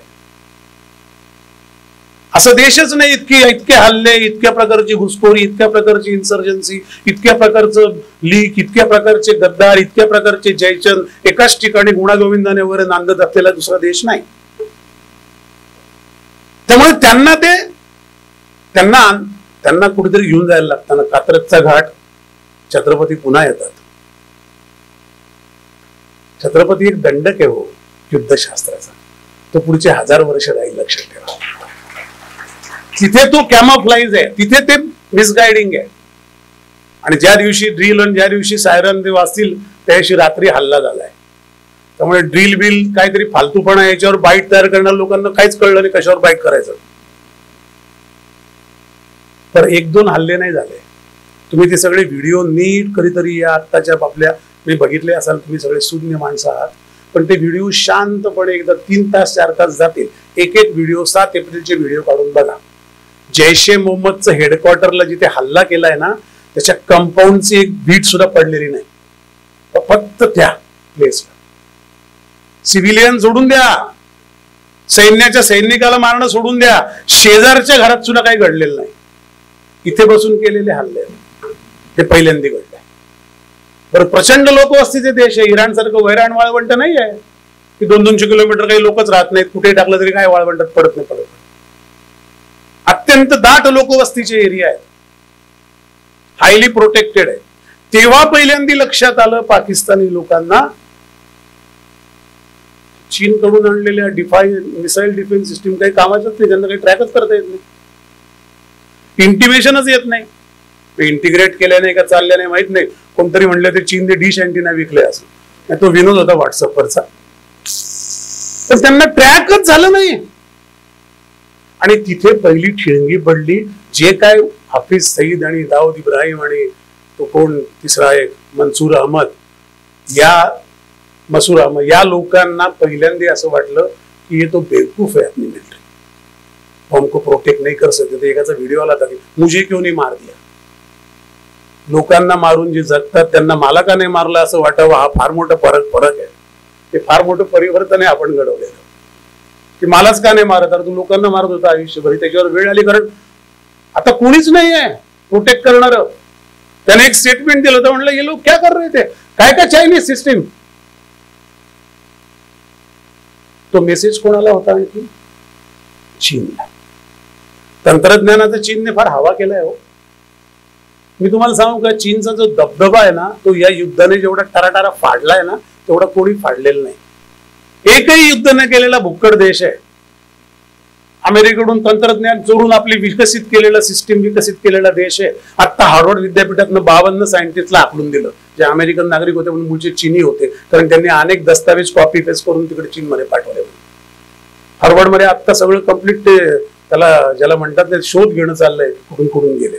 असं देशच नाही इतके हल्ले, इतक्या प्रकारची घुसखोरी, इतक्या प्रकारची इन्सर्जन्सी, इतक्या प्रकारचं लीक, इतक्या प्रकारचे गद्दार, इतक्या प्रकारचे जयचंद एकाच ठिकाणी गुणागोविंदाने वगैरे नांदत असलेला दुसरा देश नाही. त्यामुळे त्यांना कुठेतरी घेऊन जायला लागताना कात्रजचा घाट, छत्रपती पुन्हा येतात. छत्रपती एक दंडक आहे हो युद्धशास्त्राचा, तो पुढचे 1000 वर्ष राहील, लक्षात ठेवा. तिथे तो कॅमोफ्लाइज आहे, तिथे ते मिसगायडिंग आहे. आणि ज्या दिवशी ड्रिल आणि ज्या दिवशी सायरन ते वाजतील त्या दिवशी रात्री हल्ला झालाय. त्यामुळे ड्रिल बिल काहीतरी फालतूपणा, याच्यावर बाईट तयार करणाऱ्या लोकांना काहीच कळलं नाही कशावर बाईट करायचं. तर 1-2 हल्ले नाही झाले. तुम्ही ते सगळे व्हिडिओ नीट कधीतरी या आत्ताच्या आपल्या मी बघितले असाल, तुम्ही सगळे शून्य माणसं आहात, पण ते व्हिडिओ शांतपणे एकदा 3 तास 4 तास जातील. एक व्हिडिओ 7 एप्रिलचे व्हिडिओ काढून बघा. जैश ए मोहम्मदचं हेडक्वार्टरला जिथे हल्ला केलाय ना, त्याच्या कंपाऊंडची एक बीट सुद्धा पडलेली नाही, फक्त त्या प्लेसला. सिव्हिलियन सोडून द्या, सैन्याच्या सैनिकाला मारणं सोडून द्या, शेजारच्या घरात सुद्धा काही घडलेलं नाही. इथे बसून केलेले हल्ले हे पहिल्यांदा घडले. बरं, प्रचंड लोकवस्तीचे देश आहे, इराण सारखं वैराण वाळवंट नाही आहे की 200-200 किलोमीटर काही लोकच राहत नाहीत, कुठे टाकलं तरी काय वाळवंटात पडत नाही. अत्यंत दाट लोकवस्तीचे एरिया आहेत, हायली प्रोटेक्टेड आहे. तेव्हा पहिल्यांदा लक्षात आलं पाकिस्तानी लोकांना, चीन कडून आणलेल्या मिसाईल डिफेन्स सिस्टीम काही कामाचंच नाही, त्यांना काही ट्रॅकच करता येत नाही, इंटिमेशनच येत नाही. इंटिग्रेट केल्याने का चालल्याने माहित नाही. कोणतरी म्हणलं ते चीनने डिश अँटिना विकले असं, तो विनोद होता व्हॉट्सअपवरचा, तर त्यांना ट्रॅकच झालं नाही. आणि तिथे पहिली ठिणगी पडली. जे काय हाफिज सईद आणि दाऊद इब्राहिम आणि तो कोण तिसरा एक मसूर अहमद या लोकांना पहिल्यांदा असं वाटलं की हे तो बेवकूफ आहे, अपनी मिलिट्री हमको प्रोटेक्ट नहीं कर सकते. एकाचा व्हिडिओ आला की मुझे क्यों नहीं मार दिया. लोकांना मारून जे जगतात त्यांना मला का नाही मारलं असं वाटावं, हा फार मोठा फरक आहे. ते फार मोठं परिवर्तन आहे आपण घडवलेलं, की मलाच का नाही मारत, तू लोकांना मारत होता आयुष्यभर. त्याच्यावर वेळ आली, कारण आता कोणीच नाही आहे प्रोटेक्ट करणार. त्याने एक स्टेटमेंट दिलं होतं, म्हणलं ये लोक क्या कर रहे थे, काय का चायनीज सिस्टीम. तो मेसेज कोणाला होता आणखी? चीनला. तंत्रज्ञानाचा चीनने फार हवा केलाय हो. मी तुम्हाला सांगू का, चीनचा जो दबदबा आहे ना, तो या युद्धाने जेवढा टराटारा फाडलाय ना, तेवढा कोणी फाडलेला नाही. एकही युद्ध न केलेला भुक्कड देश आहे. अमेरिकेकडून तंत्रज्ञान चोरून आपली विकसित केलेला सिस्टीम विकसित केलेला देश आहे. आता हार्वर्ड विद्यापीठातनं 52 सायंटिस्टला आखलून दिलं, जे अमेरिकन नागरिक होते पण मूळचे चीनी होते, कारण त्यांनी अनेक दस्तावेज कॉपी पेस्ट करून तिकडे चीनमध्ये पाठवले. हार्वर्ड मध्ये आता सगळं कम्प्लीट त्याला ज्याला म्हणतात ते शोध घेणं चाललंय, कुठून गेले.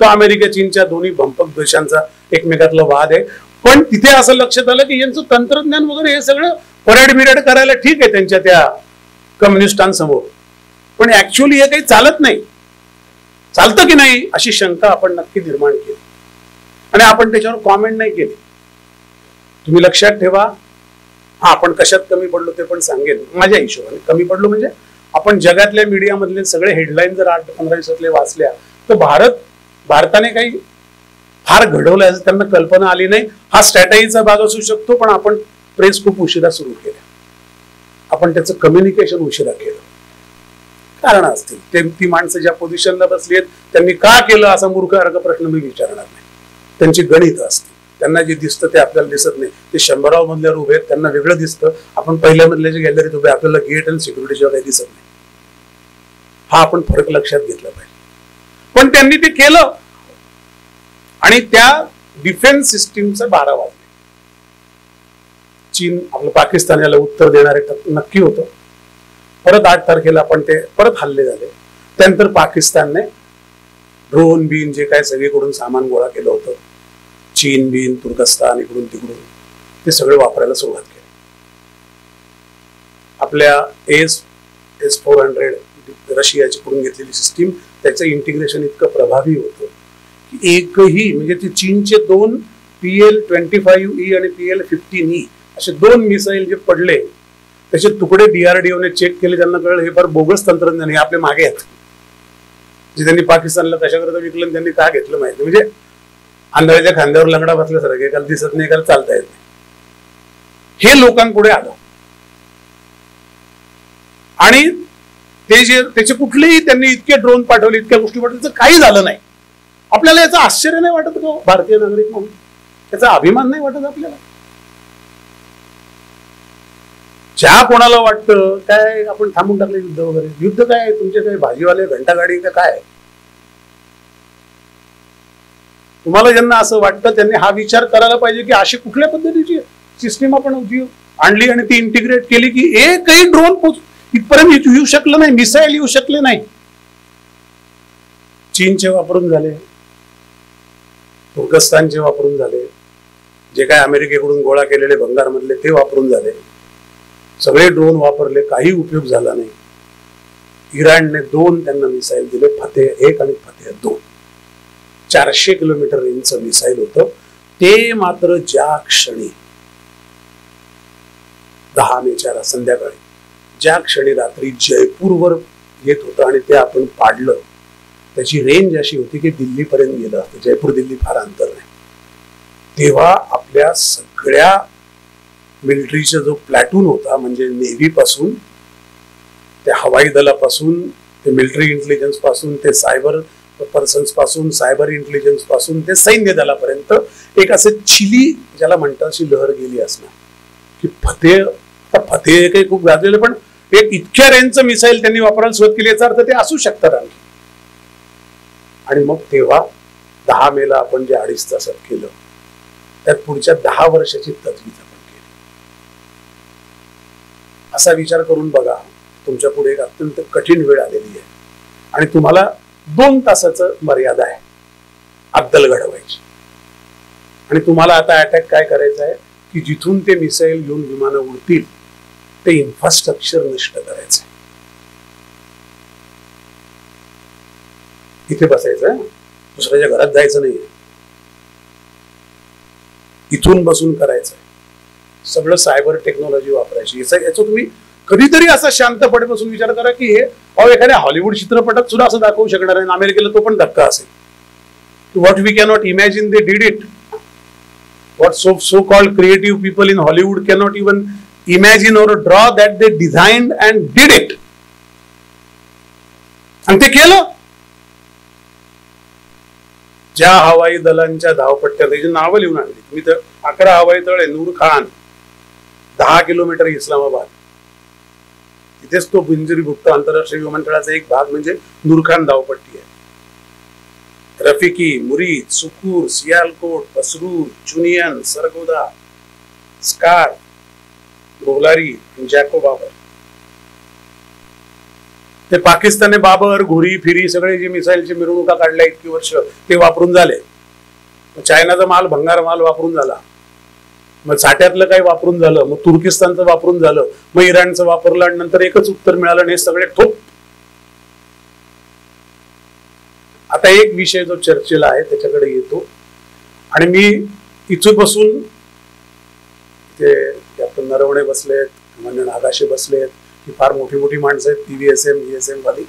तो अमेरिका चीनच्या दोन्ही भंपक देशांचा एकमेकातला वाद आहे. पण तिथे असं लक्षात आलं की यांचं तंत्रज्ञान वगैरे हे सगळं परेड बिरेड करायला ठीक आहे त्यांच्या त्या कम्युनिस्टांसमोर, पण ऍक्च्युअली हे काही चालत नाही. चालतं की नाही अशी शंका आपण नक्की निर्माण केली आणि आपण त्याच्यावर कॉमेंट नाही केली. तुम्ही लक्षात ठेवा, हा आपण कशात कमी पडलो ते पण सांगेन माझ्या हिशोबाने. कमी पडलो म्हणजे आपण जगातल्या मीडिया मधले सगळे हेडलाईन जर 8-15 दिवसातले वाचल्या तर भारताने काही फार घडवलं असं त्यांना कल्पना आली नाही. हा स्ट्रॅटेजीचा भाग असू शकतो, पण आपण प्रेस खूप उशिरा सुरू केला, आपण त्याचं कम्युनिकेशन उशिरा केलं. कारण असतील ती माणसं ज्या पोझिशनला बसली आहेत त्यांनी का केलं असा मूर्खासारखा प्रश्न मी विचारणार नाही. त्यांची गणित असते, त्यांना जे दिसतं ते आपल्याला दिसत नाही. ते 100 मधल्यावर उभे आहेत, त्यांना वेगळं दिसतं. आपण पहिल्या मधल्या जे गॅलरीत उभे आपल्याला गेट आणि सिक्युरिटी शिवाय काही दिसत नाही. हा आपण फरक लक्षात घेतला पाहिजे. पण त्यांनी ते केलं आणि त्या डिफेन्स सिस्टीमचं 12 वाजले. चीन आपलं पाकिस्तान याला उत्तर देणारे नक्की होतं. परत 8 तारखेला आपण ते परत हल्ले झाले. त्यानंतर पाकिस्तानने ड्रोन बीन जे काय सगळीकडून सामान गोळा केलं होतं, चीन बीन तुर्कस्तान इकडून तिकडून, ते सगळे वापरायला सुरुवात केली. आपल्या S-400 रशियाची करून घेतलेली सिस्टीम, त्याचं इंटिग्रेशन इतकं प्रभावी होतं की एकही म्हणजे ते चीनचे 2 PL-25E आणि PL-15E असे 2 मिसाईल जे पडले त्याचे तुकडे DRDOने चेक केले. त्यांना कळलं हे फार बोगस तंत्रज्ञान, हे आपले मागे आहेत. जे त्यांनी पाकिस्तानला कशाकरता विकलं आणि त्यांनी का घेतलं माहिती, म्हणजे आंधळ्याच्या खांद्यावर लंगडा बसल्यासारखं, एकाला दिसत नाही एकाला चालता येत नाही, हे लोकांपुढे आलं. आणि ते जे त्याचे कुठलेही त्यांनी इतके ड्रोन पाठवले, इतक्या गोष्टी पाठवल्या, काही झालं नाही. आपल्याला याचं आश्चर्य नाही वाटत का भारतीय नागरिक म्हणून? त्याचा अभिमान नाही वाटत आपल्याला? ज्या कोणाला वाटतं काय आपण थांबून टाकले युद्ध वगैरे, युद्ध काय तुमचे काय भाजीवाले घंटागाडी का काय? तुम्हाला ज्यांना असं वाटतं त्यांनी हा विचार करायला पाहिजे की अशी कुठल्या पद्धतीची सिस्टीम आपण आणली आणि ती इंटिग्रेट केली की एकही ड्रोन इथपर्यंत येऊ शकलं नाही, मिसाईल येऊ शकले नाही. चीनचे वापरून झाले, तुर्कस्तानचे वापरून झाले, जे काय अमेरिकेकडून गोळा केलेले भंगारमधले ते वापरून झाले, सगळे ड्रोन वापरले, काही उपयोग झाला नाही. इराणने 2 त्यांना मिसाईल दिले, फतेह 1 आणि फतेह 2. 400 किलोमीटर रेंजचं मिसाईल होतं ते. मात्र ज्या क्षणी 10 मेच्या संध्याकाळी ज्या क्षणी रात्री जयपूरवर येत होतं आणि ते आपण पाडलं, त्याची रेंज अशी होती की दिल्लीपर्यंत गेलं असतं. जयपूर दिल्ली फार अंतर नाही. तेव्हा आपल्या सगळ्या मिलिटरीचा जो प्लॅटून होता, म्हणजे नेव्ही पासून ते हवाई दलापासून ते मिलिटरी इंटेलिजन्स पासून ते सायबर पर्सन्स पासून सायबर इंटेलिजन्स पासून ते सैन्य दलापर्यंत एक असे चिली ज्याला म्हणतात अशी लहर गेली असणार की फतेह काही खूप गाजलेलं, पण एक इतक्या रेंजचं मिसाईल त्यांनी वापरायला सुरुवात केली, याचा अर्थ ते असू शकतात आणखी. आणि मग तेव्हा 10 मेला आपण जे 2.5 तासात केलं, त्यात पुढच्या 10 वर्षाची तजवीज आपण केली. असा विचार करून बघा, तुमच्या पुढे एक अत्यंत कठीण वेळ आलेली आहे आणि तुम्हाला 2 तासाचं मर्यादा आहे अद्दल घडवायची. आणि तुम्हाला आता अटॅक काय करायचा आहे की जिथून ते मिसाईल घेऊन विमानं उडतील ते इन्फ्रास्ट्रक्चर नष्ट करायचं. इथे बसायचं, दुसऱ्याच्या घरात जायचं नाही, इथून बसून करायचं. सगळं सायबर टेक्नॉलॉजी वापरायची. याचा तुम्ही कधीतरी असा शांतपणे बसून विचार करा की हे एखाद्या हॉलिवूड चित्रपटात सुद्धा असं दाखवू शकणार आहे. अमेरिकेला तो पण धक्का असेल. What we cannot imagine they did it. What so called creative people in Hollywood cannot even imagine or draw that they designed and did it. आणि ते केलं. ज्या हवाई दलांच्या धावपट्ट्या त्याची नावं लिहून आणली मी तर. 11 हवाई दळ आहे. नूर खान 10 किलोमीटर इस्लामाबाद, तिथेच तो बिंजरी भुक्त आंतरराष्ट्रीय विमानतळाचा एक भाग म्हणजे नूरखान धावपट्टी आहे. रफिकी, मुरीद, सुकूर, सियालकोट, पसरूर, चुनियन, सरगोदा, स्कार, गोलारी, जॅको बाबर. ते पाकिस्तानने बाबर, घुरी, फिरी सगळे जे मिसाईलचे मिरवणुका काढल्या इतकी वर्ष ते वापरून झाले. चायनाचा माल, भंगार माल वापरून झाला. मग साठ्यातलं काही वापरून झालं, मग तुर्किस्तानचं वापरून झालं, मग इराणचं वापरलं आणि नंतर एकच उत्तर मिळालं हे सगळे ठोक. आता एक विषय जो चर्चेला आहे त्याच्याकडे येतो आणि मी इथून बसून ते कॅप्टन नरवणे बसलेत, म्हणजे नागाशे बसलेत, ही फार मोठी मोठी माणसं आहेत, PVSM वाली.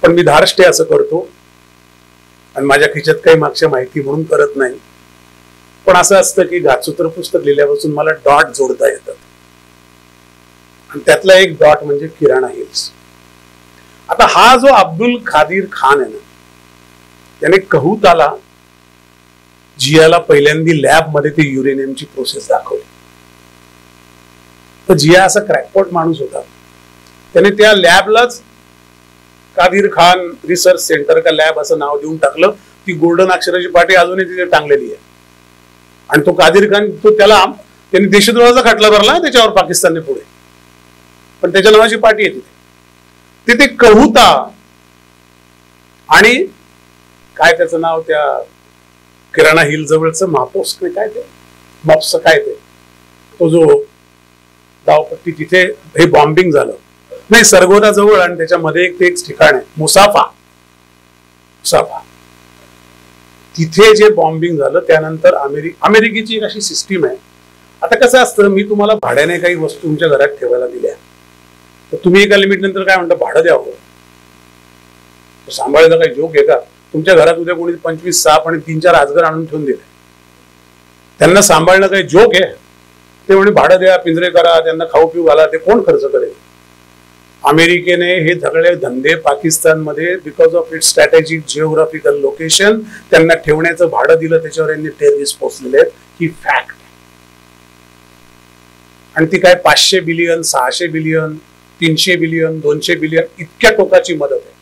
पण मी धारष्टे असं करतो आणि माझ्या खिशात काही मागच्या माहिती म्हणून करत नाही. पण असं असतं की घातसूत्र पुस्तक लिहिल्यापासून मला डॉट जोडता येतात आणि त्यातला एक डॉट म्हणजे किराणा हिल्स. आता हा जो अब्दुल खादीर खान आहे ना, त्याने कहूताला जियाला पहिल्यांदा लॅब मध्ये ते युरेनियमची प्रोसेस दाखवली. तर जिया असा क्रॅकपॉट माणूस होता, त्याने त्या लॅबलाच कादीर खान रिसर्च सेंटर का लॅब असं नाव देऊन टाकलं. ती गोल्डन अक्षराची पाटी अजूनही तिथे टांगलेली आहे. आणि तो कादीर खान तो त्याला त्यांनी देशद्रोहाचा खटला भरला त्याच्यावर पाकिस्तानने पुढे, पण त्याच्या नावाची पार्टी आहे तिथे कहूता आणि काय त्याचं नाव, त्या किराणा हिल जवळचं मापोस काय ते मॉप्स काय तो जो धावपट्टी, तिथे हे बॉम्बिंग झालं नाही, सरगोदा जवळ, आणि त्याच्यामध्ये एक ठिकाण आहे मुसाफा, तिथे जे बॉम्बिंग झालं त्यानंतर अमेरिकेची एक अशी सिस्टीम आहे. आता कसं असतं, मी तुम्हाला भाड्याने काही वस्तू तुमच्या घरात ठेवायला दिल्या तर तुम्ही एका लिमिट नंतर काय म्हणता, भाडं द्यावं. सांभाळायला काही जोक आहे का? तुमच्या घरात उद्या कोणी 25 साप आणि 3-4 अजगर आणून ठेवून दिले, त्यांना सांभाळणं काही जोक आहे? ते म्हणे भाडं द्या, पिंजरे करा, त्यांना खाऊ पिऊ घाला, ते कोण खर्च करेल? अमेरिकेने हे सगळे धंदे पाकिस्तानमध्ये because of its strategic geographical location त्यांना ठेवण्याचं भाडं दिलं, त्याच्यावर यांनी टेररिस्ट पोचलेले आहेत, ही फॅक्ट. आणि ती काय 500 बिलियन 600 बिलियन 300 बिलियन 200 बिलियन इतक्या टोकाची मदत आहे.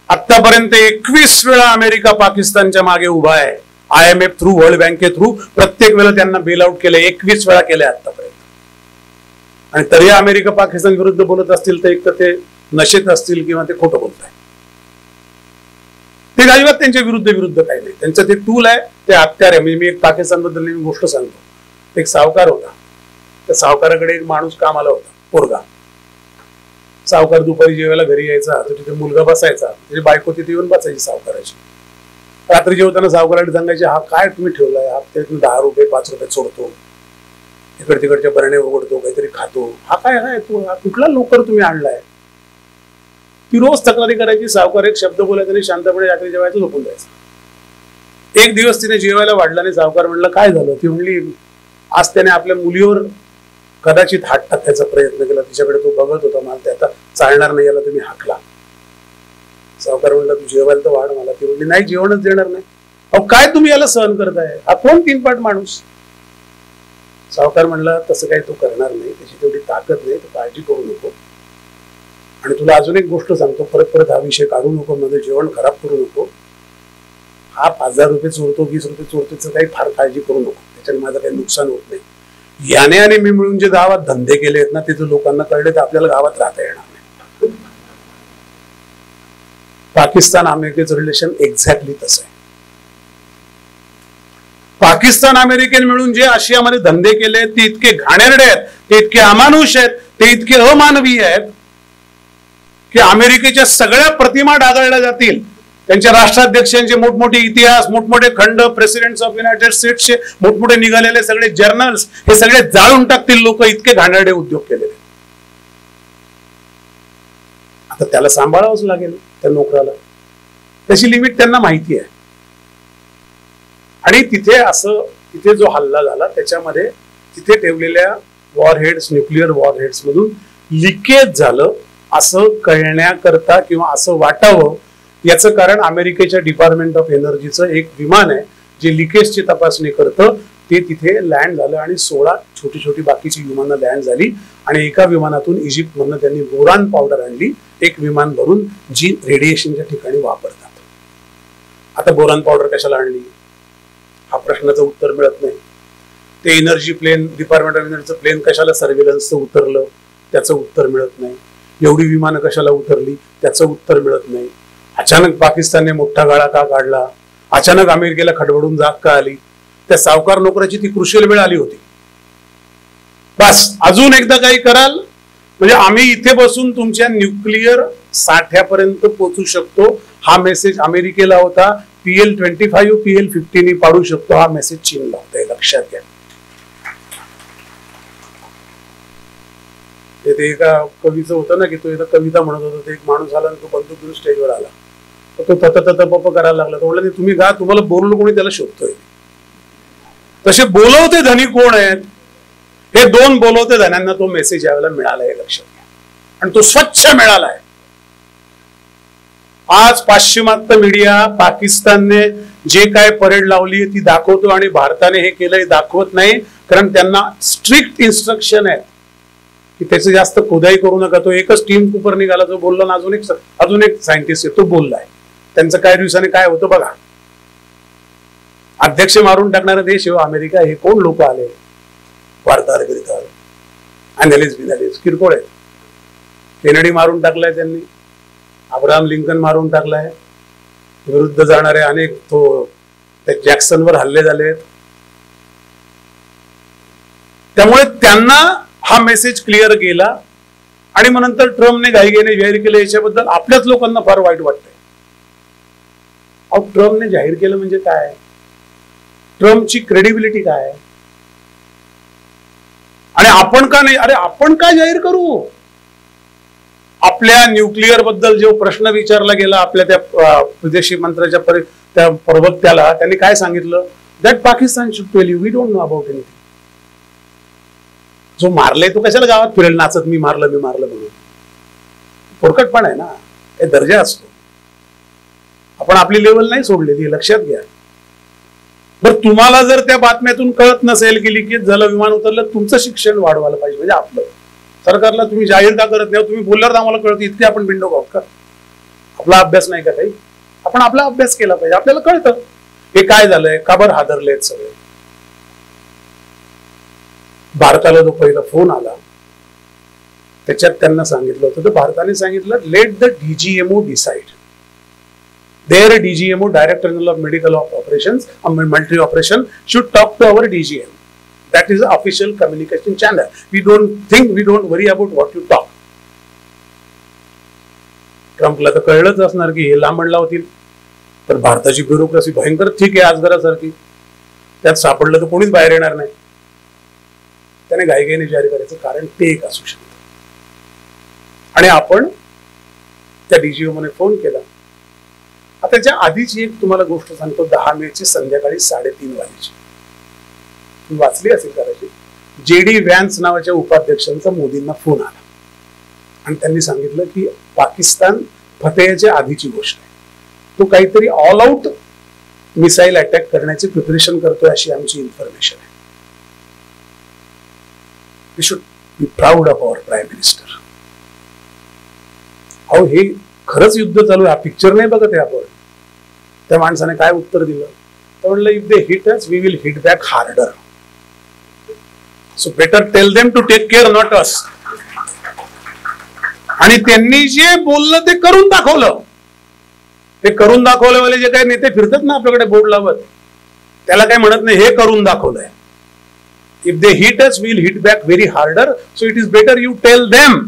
आतापर्यंत 21 वेळा अमेरिका पाकिस्तानच्या मागे उभा आहे, IMF थ्रू, वर्ल्ड बँके थ्रू, प्रत्येक वेळेला त्यांना बेल आउट केलं, 21 वेळा केलंय आतापर्यंत. आणि तरी अमेरिका पाकिस्तान विरुद्ध बोलत असतील तर एक तर ते नशेत असतील किंवा ते खोटं बोलत आहे. ते अजिबात त्यांच्या विरुद्ध काही नाही, त्यांचं ते टूल आहे, ते हत्यार आहे. म्हणजे मी एक पाकिस्तान बद्दल मी गोष्ट सांगतो. एक सावकार होता, त्या सावकाराकडे एक माणूस कामाला होता, पोरगा. सावकार दुपारी जेवायला घरी यायचा तर तिथे मुलगा बसायचा, त्याची बायको तिथे येऊन बसायची सावकाराची. रात्री जेवताना सावकाराकडे सांगायचे, हा काय तुम्ही ठेवलाय, हा त्यातून 10 रुपये 5 रुपये सोडतो, इकडे तिकडच्या बरणे उघडतो, काहीतरी खातो, हा काय आहे तू, हा कुठला नोकर तुम्ही आणलाय? ती रोज तक्रारी करायची. सावकार एक शब्द बोलायचा आणि शांतपणे रात्री जेवायचं, झोपून जायचं. एक दिवस तिने जेवायला वाढला नाही. सावकार म्हणलं काय झालं? ती म्हणली आज त्याने आपल्या मुलीवर कदाचित हात टाकायचा प्रयत्न केला, तिच्याकडे तो बघत होता, मला ते आता चालणार नाही, याला तुम्ही हाकला. सावकार म्हणलं तू जेवायला तर वाढ मला. ती म्हणली नाही, जेवणच देणार नाही. अहो काय तुम्ही याला सहन करताय, हा कोण 3 पाट माणूस? सावकार म्हणला तसं काही तो करणार नाही, त्याची तेवढी ताकद नाही, तू काळजी करू नको. आणि तुला अजून एक गोष्ट सांगतो, परत हा विषय काढू नको, मध्ये जेवण खराब करू नको. हा 5000 रुपये चोरतो, 20 रुपये चोरतो, काही फार काळजी करू नको, त्याच्याने माझं काही नुकसान होत नाही. याने आणि मी मिळून जे गावात धंदे केले आहेत ना, ते जर लोकांना कळले तर आपल्याला गावात राहता येणार नाही. पाकिस्तान अमेरिकेचं रिलेशन एक्झॅक्टली तसं आहे. पाकिस्तान अमेरिकेने मिळून जे आशियामध्ये धंदे केले ते इतके घाणेरडे आहेत, ते इतके अमानुष आहेत, ते इतके अमानवीय आहेत की अमेरिकेच्या सगळ्या प्रतिमा डागाळल्या जातील. त्यांच्या राष्ट्राध्यक्षांचे मोठमोठे इतिहास, मोठमोठे खंड, प्रेसिडेंट्स ऑफ युनायटेड स्टेट्सचे मोठमोठे निघालेले सगळे जर्नल्स, हे सगळे जाळून टाकतील लोक, इतके घाणेरडे उद्योग केलेले. आता त्याला सांभाळावंच लागेल त्या नोकराला, त्याची लिमिट त्यांना माहिती आहे. आणि तिथे जो हल्ला झाला त्याच्यामध्ये तिथे ठेवलेल्या वॉरहेड्स, न्यूक्लिअर वॉरहेड्स मधून लिकेज झालं असं कळण्याकरता किंवा असं वाटावं याचं कारण अमेरिकेच्या डिपार्टमेंट ऑफ एनर्जीचं एक विमान आहे जे लिकेजची तपासणी करतं. ते तिथे लँड झालं आणि 16 छोटी छोटी बाकीची विमानं लँड झाली आणि एका विमानातून इजिप्त मधनं त्यांनी बोरान पावडर आणली, एक विमान भरून, जी रेडिएशनच्या ठिकाणी वापरतात. आता बोरान पावडर कशाला आणली हा प्रश्नाचं उत्तर मिळत नाही. ते एनर्जी प्लेन, डिपार्टमेंट ऑफ एनर्जीचं प्लेन कशाला सर्व्हेलन्सचं उतरलं त्याचं उत्तर मिळत नाही. एवढी विमानं कशाला उतरली त्याचं उत्तर मिळत नाही. अचानक पाकिस्तानने मोठा गाळा का काढला, अचानक अमेरिकेला खडबडून जाग का आली, त्या सावकार नोकराची ती क्रुशियल वेळ आली होती. बस अजून एकदा काही कराल म्हणजे आम्ही इथे बसून तुमच्या न्यूक्लिअर साठ्यापर्यंत पोहोचू शकतो, हा मेसेज अमेरिकेला होता. PL-25 PL-50 पाडू शकतो, हा मेसेज चीनला होता, लक्षात घ्या. ते एका कवीचं होतं ना की तो एका कविता म्हणत होता, ते एक माणूस आला आणि तो बंदूक घेऊन स्टेजवर आला, तो तत पप करायला लागला. तो म्हणला तुम्ही गा, तुम्हाला बोललो कोणी त्याला शोधतोय. तसे बोलवते धनी कोण आहेत, हे 2 बोलवते धन्यांना तो मेसेज यावेळेला मिळाला आहे, लक्षात घ्या. आणि तो स्वच्छ मिळाला आहे. आज पाश्चिमात्य मीडिया पाकिस्तानने जे काय परेड लावली ती दाखवतो आणि भारताने हे केलंय दाखवत नाही, कारण त्यांना स्ट्रिक्ट इन्स्ट्रक्शन आहे की त्याचं जास्त खोदाई करू नका. तो एकच टीम कुपर निघाला जो बोलला ना, अजून एक सायंटिस्ट आहे तो बोललाय. त्यांचं काय दिवसाने काय होतं बघा. अध्यक्ष मारून टाकणारा देश आहे अमेरिका, हे कोण लोक आले. वार्ताहर बिरताहर, अॅनालिस्ट बिनालिस्ट किरकोळ आहेत. केनेडी मारून टाकलाय त्यांनी, अब्राहम लिंकन मारून टाकलाय, विरुद्ध जाणारे अनेक त्या जॅक्सनवर हल्ले झालेत. त्यामुळे त्यांना हा मेसेज क्लिअर केला आणि मग नंतर ट्रम्पने घाईघाईने जाहीर केलं. याच्याबद्दल आपल्याच लोकांना फार वाईट वाटतंय. अहो, ट्रम्पने जाहीर केलं म्हणजे काय? ट्रम्पची क्रेडिबिलिटी काय? आणि आपण का नाही? अरे आपण काय जाहीर करू? आपल्या न्यूक्लिअर बद्दल जो प्रश्न विचारला गेला आपल्या त्या विदेशी मंत्र्याच्या त्या प्रवक्त्याला, त्यांनी काय सांगितलं? That Pakistan should tell you, we don't know about anything. जो मारले तो कशाला गावात फिरेल नाचत मी मारलं म्हणून? पोरकटपण आहे ना, हे दर्जा असतो. आपण आपली लेवल नाही सोडलेली, लक्षात घ्या. बरं, तुम्हाला जर त्या बातम्यातून कळत नसेल की की जल विमान उतरलं, तुमचं शिक्षण वाढवायला पाहिजे. म्हणजे आपलं सरकारला तुम्ही जाहीर का करत नाही? तुम्ही बोलल्यावर आम्हाला कळतं, इतके आपण बिंडो आहोत का? आपला अभ्यास नाही का काही? आपण आपला अभ्यास केला पाहिजे. आपल्याला कळतं हे काय झालंय, का बरं हादरलेत सगळे. भारताला जो पहिला फोन आला त्याच्यात त्यांना सांगितलं होतं, तर भारताने सांगितलं let the DGMO decide. Their DGMO, director general of medical operations, military operation, should talk to our DGM. That is the official communication channel. We don't worry about what you talk. ट्रम्पला तर कळलंच असणार की हे लांबण लावतील. तर भारताची bureaucracy भयंकर ठीक आहे आजगरासारखी, त्यात सापडलं तर कोणीच बाहेर येणार नाही. त्याने घाईघाईने जारी करायचं कारण ते एक असू शकतं. आणि आपण त्या डीजीओने फोन केला. आता त्याच्या आधीची एक तुम्हाला गोष्ट सांगतो. 10 मेची संध्याकाळी 3:30 वाजेची वाचली असेल कदाचित. JD व्हॅन्स नावाच्या उपाध्यक्षांचा मोदींना फोन आला आणि त्यांनी सांगितलं की पाकिस्तान फतेहच्या आधीची गोष्ट आहे. तो काहीतरी ऑल आउट मिसाईल अटॅक करण्याची प्रिपरेशन करतोय अशी आमची इन्फॉर्मेशन आहे. We should be proud of our prime minister. अहो, हे खरंच युद्ध चालू आहे, हा पिक्चर नाही बघत आहे आपण. त्या माणसाने काय उत्तर दिलं? तर म्हणलं, if they hit us we will hit back harder. So better tell them to take care, not us. आणि त्यांनी जे बोललं ते करून दाखवलं. ते करून दाखवल्यावाले जे काही नेते फिरतात ना आपल्याकडे बोर्ड लावत, त्याला काय म्हणत नाही, हे करून दाखवलंय. If they hit us we will hit back very harder. So it is better you tell them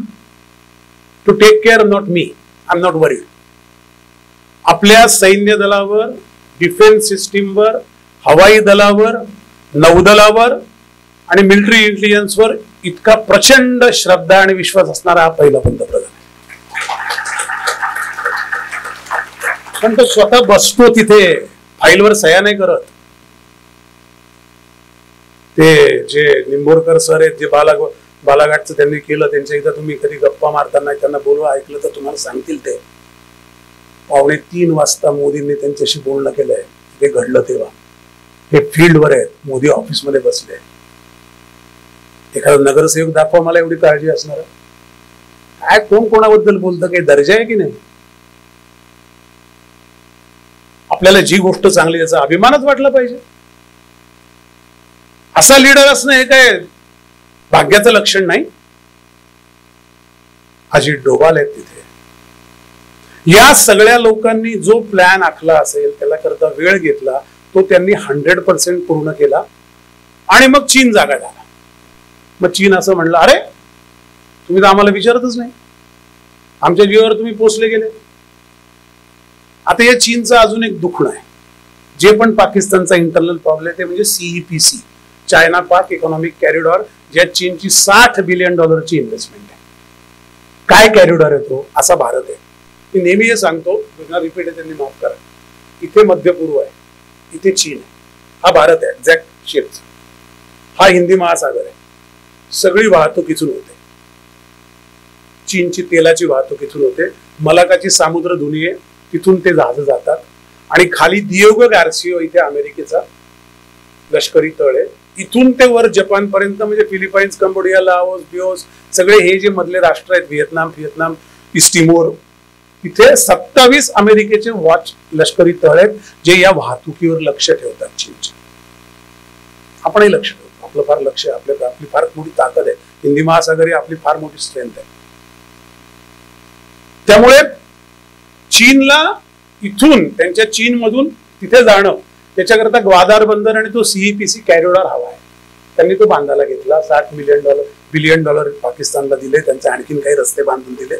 to take care, not me. I am not worried. आपल्या सैन्य दलावर, डिफेन्स सिस्टीमवर, हवाई दलावर, नौदलावर आणि मिलिटरी इंटेलिजन्सवर इतका प्रचंड श्रद्धा आणि विश्वास असणारा हा पहिला पंतप्रधान आहे. पण तो स्वतः बसतो तिथे, फाईलवर सह्या नाही करत. ते जे निंबोरकर सर आहेत, जे बालाघाटचं त्यांनी केलं, त्यांच्या एकदा तुम्ही कधी गप्पा मारताना त्यांना बोलवा, ऐकलं तर तुम्हाला सांगतील. ते 2:45 वाजता मोदींनी त्यांच्याशी बोलणं केलंय. ते घडलं तेव्हा हे फील्डवर आहेत, मोदी ऑफिसमध्ये बसले. एखादा नगरसेवक दाखवा मला एवढी काळजी असणार. काय कोण कोणाबद्दल बोलतं, काही दर्जा आहे की नाही? आपल्याला जी गोष्ट चांगली त्याचा अभिमानच वाटला पाहिजे. असा लीडर असणं हे काय भाग्याचं लक्षण नाही. अजित डोभाल आहेत तिथे. या सगळ्या लोकांनी जो प्लॅन आखला असेल, त्याला करता वेळ घेतला, तो त्यांनी 100% पूर्ण केला. आणि मग चीन जागा झाला. मग चीन असं म्हणलं, अरे तुम्ही तर आम्हाला विचारतच नाही, आमच्या जीवावर तुम्ही पोचले गेले. आता या चीनचं अजून एक दुखणं आहे. जे पण पाकिस्तानचा इंटरनल प्रॉब्लेम ते म्हणजे CEPC, चायना पाक इकॉनॉमिक कॅरिडॉर, ज्यात चीनची $60 बिलियन इन्व्हेस्टमेंट आहे. काय कॅरिडॉर आहे तो? असा भारत आहे. मी नेहमी हे सांगतो, रिपीट आहे, त्यांनी माफ करा. इथे मध्य पूर्व आहे, इथे चीन आहे, हा भारत आहे एक्झॅक्ट शेप. हा हिंदी महासागर आहे. सगळी वाहतूक इथून होते. चीनची तेलाची वाहतूक इथून होते. मलाकाची सामुद्र धुनी आहे, तिथून ते जहाज जातात. आणि खाली दियोगो गार्सियो इथे अमेरिकेचा लष्करी तळ आहे. इथून ते वर जपान पर्यंत, म्हणजे फिलिपाईन्स, कंबोडिया, लाओस, बिओस, सगळे हे जे मधले राष्ट्र आहेत, व्हिएतनाम, ईस्ट तिमोर, इथे 27 अमेरिकेचे वॉच लष्करी तळ आहेत जे या वाहतुकीवर लक्ष ठेवतात. चीनचे आपणही लक्ष ठेवतो. आपलं फार लक्ष आहे, आपली फार मोठी ताकद आहे, हिंदी महासागर ही आपली फार मोठी स्ट्रेंथ आहे. त्यामुळे चीनला इथून त्यांच्या चीनमधून तिथे जाणं त्याच्याकरता ग्वादार बंदर आणि तो सीईपीसी कॉरिडॉर हवा आहे. त्यांनी तो बांधायला घेतला. $60 बिलियन पाकिस्तानला दिले, त्यांचे आणखीन काही रस्ते बांधून दिले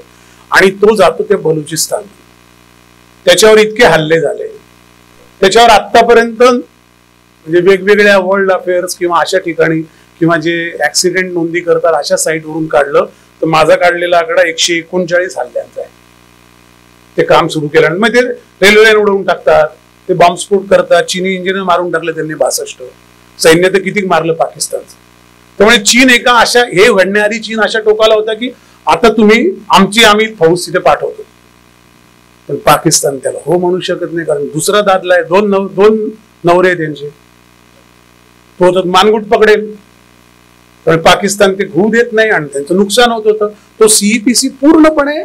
आणि तो जातो ते बलुचिस्तान. त्याच्यावर इतके हल्ले झाले, त्याच्यावर आतापर्यंत म्हणजे वेगवेगळ्या वर्ल्ड अफेअर्स किंवा अशा ठिकाणी किंवा जे ऍक्सिडेंट नोंदी करतात अशा साईटवरून काढलं तर माझा काढलेला आकडा 139 हल्ल्यांचा आहे. ते काम सुरू केलं म्हणजे रेल्वे लाईन उडवून टाकतात, ते बॉम्बस्फोट करतात. चीनी इंजिनियर मारून टाकले त्यांनी 62. सैन्य तर किती मारलं पाकिस्तानचं. त्यामुळे चीन एका अशा हे घडण्याआधी चीन अशा टोकाला होता की आता तुम्ही आम्ही फौज तिथे पाठवतो. पण पाकिस्तान त्याला हो म्हणू शकत नाही, कारण दुसरा दादला आहे, दोन नवरे त्यांचे, तो तर मानगुट पकडेल. पण पाकिस्तान ते होऊ देत नाही आणि त्यांचं नुकसान होत होतं. तो सीईपीसी पूर्णपणे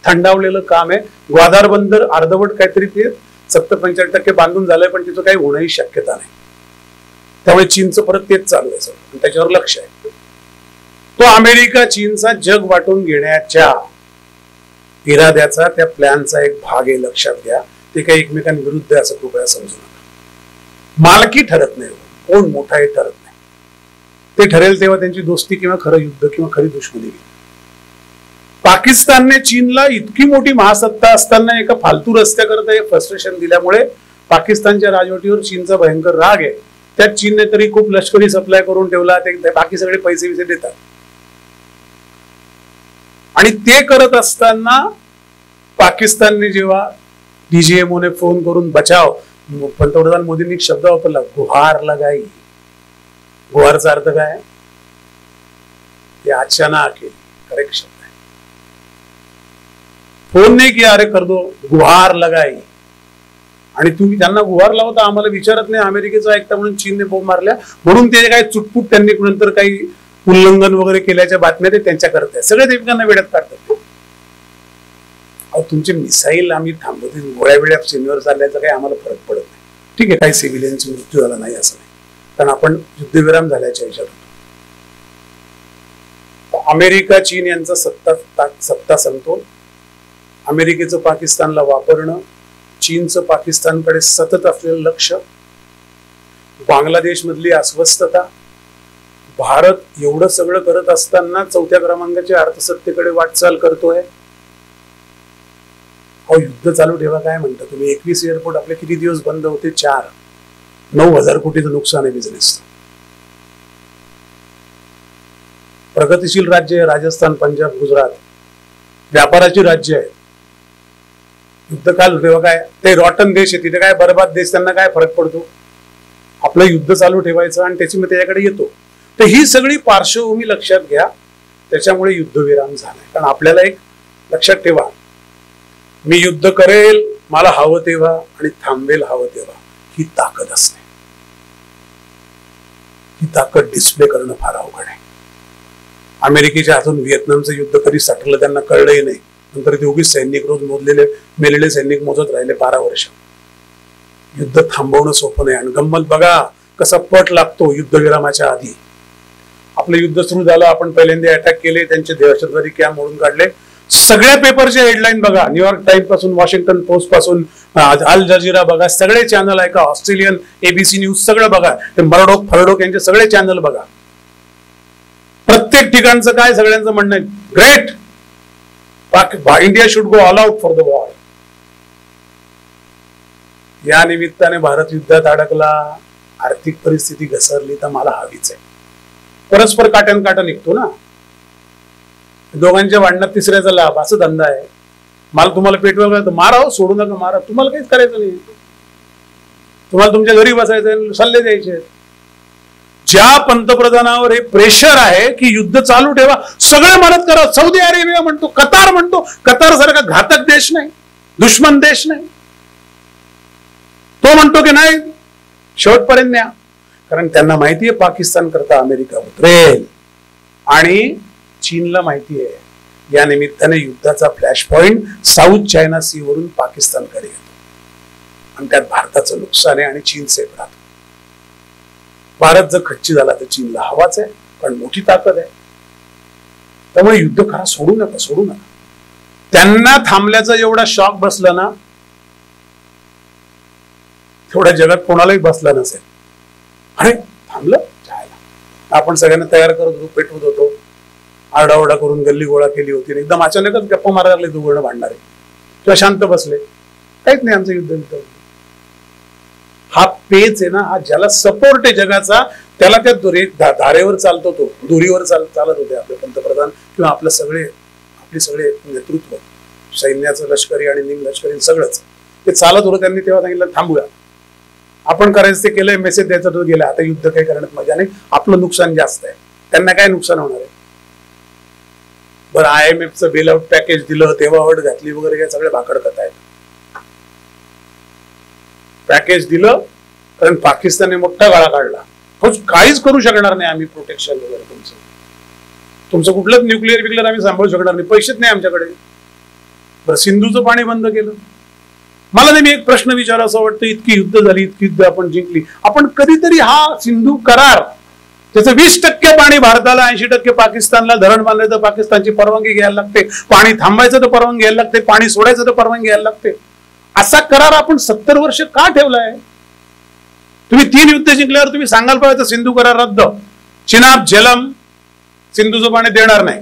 थंडावलेलं काम आहे. ग्वादार बंदर अर्धवट काहीतरी ते 70-75% बांधून झालंय, पण तिचं काही होण्याची शक्यता नाही. त्यामुळे चीनचं परत तेच चालू आहे, त्याच्यावर लक्ष आहे. तो अमेरिका चीनचा जग वाटून घेण्याच्या इराद्याचा त्या प्लॅनचा एक भाग आहे, लक्षात घ्या. ते काही एकमेकांविरुद्ध आहे असं कृपया समजू नका. मालकी ठरत नाही, कोण मोठा हे ठरत नाही. ते ठरेल तेव्हा त्यांची दोस्ती किंवा खरं युद्ध किंवा खरी दुश्मनी. पाकिस्तानने चीनला इतकी मोठी महासत्ता असताना एका फालतू रस्त्याकरता एक फ्रस्ट्रेशन दिल्यामुळे पाकिस्तानच्या राजवटीवर चीनचा भयंकर राग आहे. त्यात चीनने तरी खूप लष्करी सप्लाय करून ठेवला, ते बाकी सगळे पैसे विसे देतात. आणि ते करत असताना पाकिस्तानने जेव्हा डीजीएमओने फोन करून बचाव, पंतप्रधान मोदींनी एक शब्द वापरला, गुहार लगाई. गुहारचा अर्थ काय? याचना केली. करेक्ट शब्द आहे. फोन नाही किया, अरे कर दो, गुहार लगाई. आणि तुम्ही त्यांना गुहार लावता, आम्हाला विचारत नाही, अमेरिकेचं ऐकता म्हणून चीनने बोंब मारल्या म्हणून ते काय चुटपुट त्यांनी नंतर काही उल्लंघन वगैरे केल्याच्या बातम्या ते त्यांच्या करतात. सगळे एकमेकांना वेड्यात काढतात. अहो तुमचे मिसाईल आम्ही थांबवतो, गोळ्या वेळ्या चीनवर चालल्याचा काही आम्हाला फरक पडत नाही. ठीक आहे, काही सिव्हिलियनचा मृत्यू झाला नाही असं नाही, कारण आपण युद्धविराम झाल्याच्या विचार होतो. अमेरिका चीन यांचा सत्ता समतोल, अमेरिकेचं पाकिस्तानला वापरणं, चीनचं पाकिस्तानकडे सतत असलेलं लक्ष, बांगलादेश मधली अस्वस्थता, भारत एवढं सगळं करत असताना 4थ्या क्रमांकाच्या अर्थसत्तेकडे वाटचाल करतोय. अहो युद्ध चालू ठेवा काय म्हणता तुम्ही? 21 एअरपोर्ट आपले किती दिवस बंद होते? 4. 9,000 कोटीचं नुकसान आहे बिझनेस. प्रगतिशील राज्य आहे राजस्थान, पंजाब, गुजरात, व्यापाराची राज्य आहे. युद्ध काल ठेवा काय? ते रॉटन देश आहे, तिथे काय बर्बाद देश, त्यांना काय फरक पडतो? आपलं युद्ध चालू ठेवायचं आणि त्याची मग त्याच्याकडे येतो. तर ही सगळी पार्श्वभूमी लक्षात घ्या, त्याच्यामुळे युद्धविराम झालाय. कारण आपल्याला एक लक्षात ठेवा, मी युद्ध करेल मला हवं तेव्हा आणि थांबेल हवं तेव्हा, ही ताकद असते. ही ताकद डिस्प्ले करणं फार अवघड आहे. अमेरिकेच्या हातून व्हिएतनामचं युद्ध कधी सटलं त्यांना कळलंही नाही. नंतर ते उगीच सैनिक रोज मेलेले सैनिक मोजत राहिले 12 वर्ष. युद्ध थांबवणं सोपं नाही. आणि गंमत बघा कसा पट लागतो युद्धविरामाच्या आधी. आपलं युद्ध सुरू झालं, आपण पहिल्यांदा अटॅक केले, त्यांचे दहशतवादी कॅम्प मोडून काढले. सगळ्या पेपरच्या हेडलाईन बघा, न्यूयॉर्क टाइम्स पासून, वॉशिंग्टन पोस्ट पासून, अल जजीरा बघा, सगळे चॅनल ऐका, ऑस्ट्रेलियन ABC न्यूज सगळं बघा, ते मरडोक फरडोक यांचे सगळे चॅनल बघा. प्रत्येक ठिकाणचं काय सगळ्यांचं म्हणणं आहे, great, India should go all out for the war. या निमित्ताने भारत युद्धात अडकला, आर्थिक परिस्थिती घसरली तर मला हवीच आहे. परस्पर काट्यान काटा निघतो ना. दोघांच्या भांडणात तिसऱ्याचा लाभ, असं धंदा आहे. मला तुम्हाला पेटवा तर मारा, हो सोडू नका, मारा, तुम्हाला काहीच करायचं नाही. तुम्हाला तुमच्या घरी बसायचं, सल्ले द्यायचे. ज्या पंतप्रधानावर हे प्रेशर आहे की युद्ध चालू ठेवा, सगळे मदत करा, सौदी अरेबिया म्हणतो, कतार म्हणतो, कतार सारखा घातक देश नाही, दुश्मन देश नाही, तो म्हणतो की नाही शेवटपर्यंत न्या. कारण त्यांना माहितीये पाकिस्तान करता अमेरिका उतरेल आणि चीनला माहिती आहे या निमित्ताने युद्धाचा flash point South China Sea वरून पाकिस्तानकडे येतो आणि त्यात भारताचं नुकसान आहे आणि चीन सेफ राहतो. भारत जर खच्ची झाला तर चीनला हवाच आहे, कारण मोठी ताकद आहे. त्यामुळे युद्ध करा, सोडू नका. त्यांना थांबल्याचा एवढा शॉक बसला ना, तेवढ्या जगात कोणालाही बसला नसेल. अरे थांबलं, आपण सगळ्यांना तयार करत होतो, पेटवत होतो, आरडाओरडा करून गल्ली गोळा केली होती, एकदम अचानकच गप्पा मारायला लागले दुगणं भांडणारे किंवा शांत बसले, काहीच नाही आमचं युद्ध. हा पेच आहे ना, हा ज्याला सपोर्ट आहे जगाचा, त्याला त्या धारेवर चालतो, तो दोरीवर चालत होते आपले पंतप्रधान किंवा आपले सगळे नेतृत्व, सैन्याचं, लष्करी आणि निम लष्करी सगळंच ते चालत होतं. त्यांनी तेव्हा सांगितलं थांबूया, आपण करायचं ते केलंय, मेसेज द्यायचा तो गेला, आता युद्ध काही करण्यात मजा नाही, आपलं नुकसान जास्त आहे, त्यांना काय नुकसान होणार आहे. बरं IMFचं बेल आउट पॅकेज दिलं, तेव्हा अट घातली वगैरे, या सगळ्या भाकड कथा आहेत. पॅकेज दिलं कारण पाकिस्तानने मोठा गाळा काढला, काहीच करू शकणार नाही आम्ही प्रोटेक्शन वगैरे, तुमचं कुठलंच न्यूक्लिअर आम्ही सांभाळू शकणार नाही, पैसेच नाही आमच्याकडे. बरं सिंधूचं पाणी बंद केलं. मला नेहमी एक प्रश्न विचारायचं वाटतं, इतकी युद्ध झाली, इतकी युद्ध आपण जिंकली, आपण कधीतरी हा सिंधू करार, त्याचं 20% पाणी भारताला, 80% पाकिस्तानला, धरण बांधलं तर पाकिस्तानची परवानगी घ्यायला लागते, पाणी थांबायचं तर परवानगी घ्यायला लागते, पाणी सोडायचं तर परवानगी घ्यायला लागते, असा करार आपण 70 वर्ष का ठेवलाय? तुम्ही 3 युद्ध जिंकल्यावर तुम्ही सांगाल पाहिजे सिंधू करार रद्द, चिनाब झेलम, सिंधूचं पाणी देणार नाही.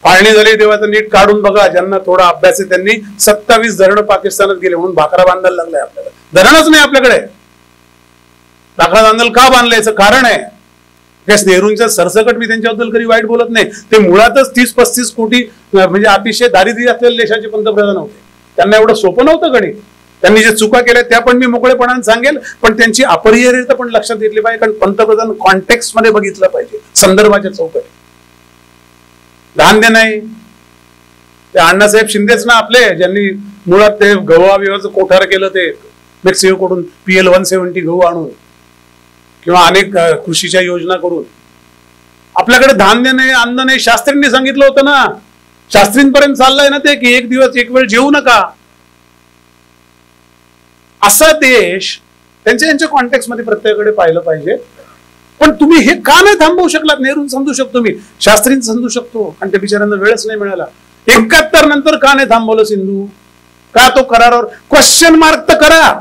फाळणी झाली तेव्हा तर नीट काढून बघा, ज्यांना थोडा अभ्यास आहे त्यांनी 27 धरण पाकिस्तानात गेले म्हणून भाकरा बांधायला लागलाय आपल्याला. धरणच नाही आपल्याकडे, भाकरा बांधायला का बांधलं याचं कारण आहे. नेहरूंच्या सरसकट मी त्यांच्याबद्दल कधी वाईट बोलत नाही, ते मुळातच 30-35 कोटी म्हणजे अतिशय दारिद्र्य असलेल्या देशाचे पंतप्रधान होते, त्यांना एवढं सोपं नव्हतं गणित. त्यांनी जे चुका केल्या त्या पण मी मोकळेपणाने सांगेल, पण त्यांची अपरिहार्यता पण लक्षात घेतली पाहिजे, कारण पंतप्रधान कॉन्टेक्स्ट मध्ये बघितलं पाहिजे, संदर्भाच्या चौकटी. धान्य नाही, ते अण्णासाहेब शिंदेच ना आपले, ज्यांनी मुळात ते गहू विभागाचं कोठार केलं, ते मेक्सिकोकडून PL 170 गहू आणून किंवा अनेक कृषीच्या योजना करून. आपल्याकडे धान्य नाही, अन्न नाही, शास्त्रींनी सांगितलं होतं ना, शास्त्रींपर्यंत चाललंय ना ते, की एक दिवस एक वेळ जेवू नका. असा देश त्यांच्या कॉन्टेक्स्ट मध्ये प्रत्येकाकडे पाहिलं पाहिजे. पण तुम्ही हे का नाही थांबवू शकलात? नेहरू समजू शकतो मी, शास्त्रींच समजू शकतो, आणि त्या बिचाऱ्यांना वेळच नाही मिळाला. 71 नंतर का नाही थांबवलं सिंधू? का तो करारावर क्वेश्चन मार्क तर करा,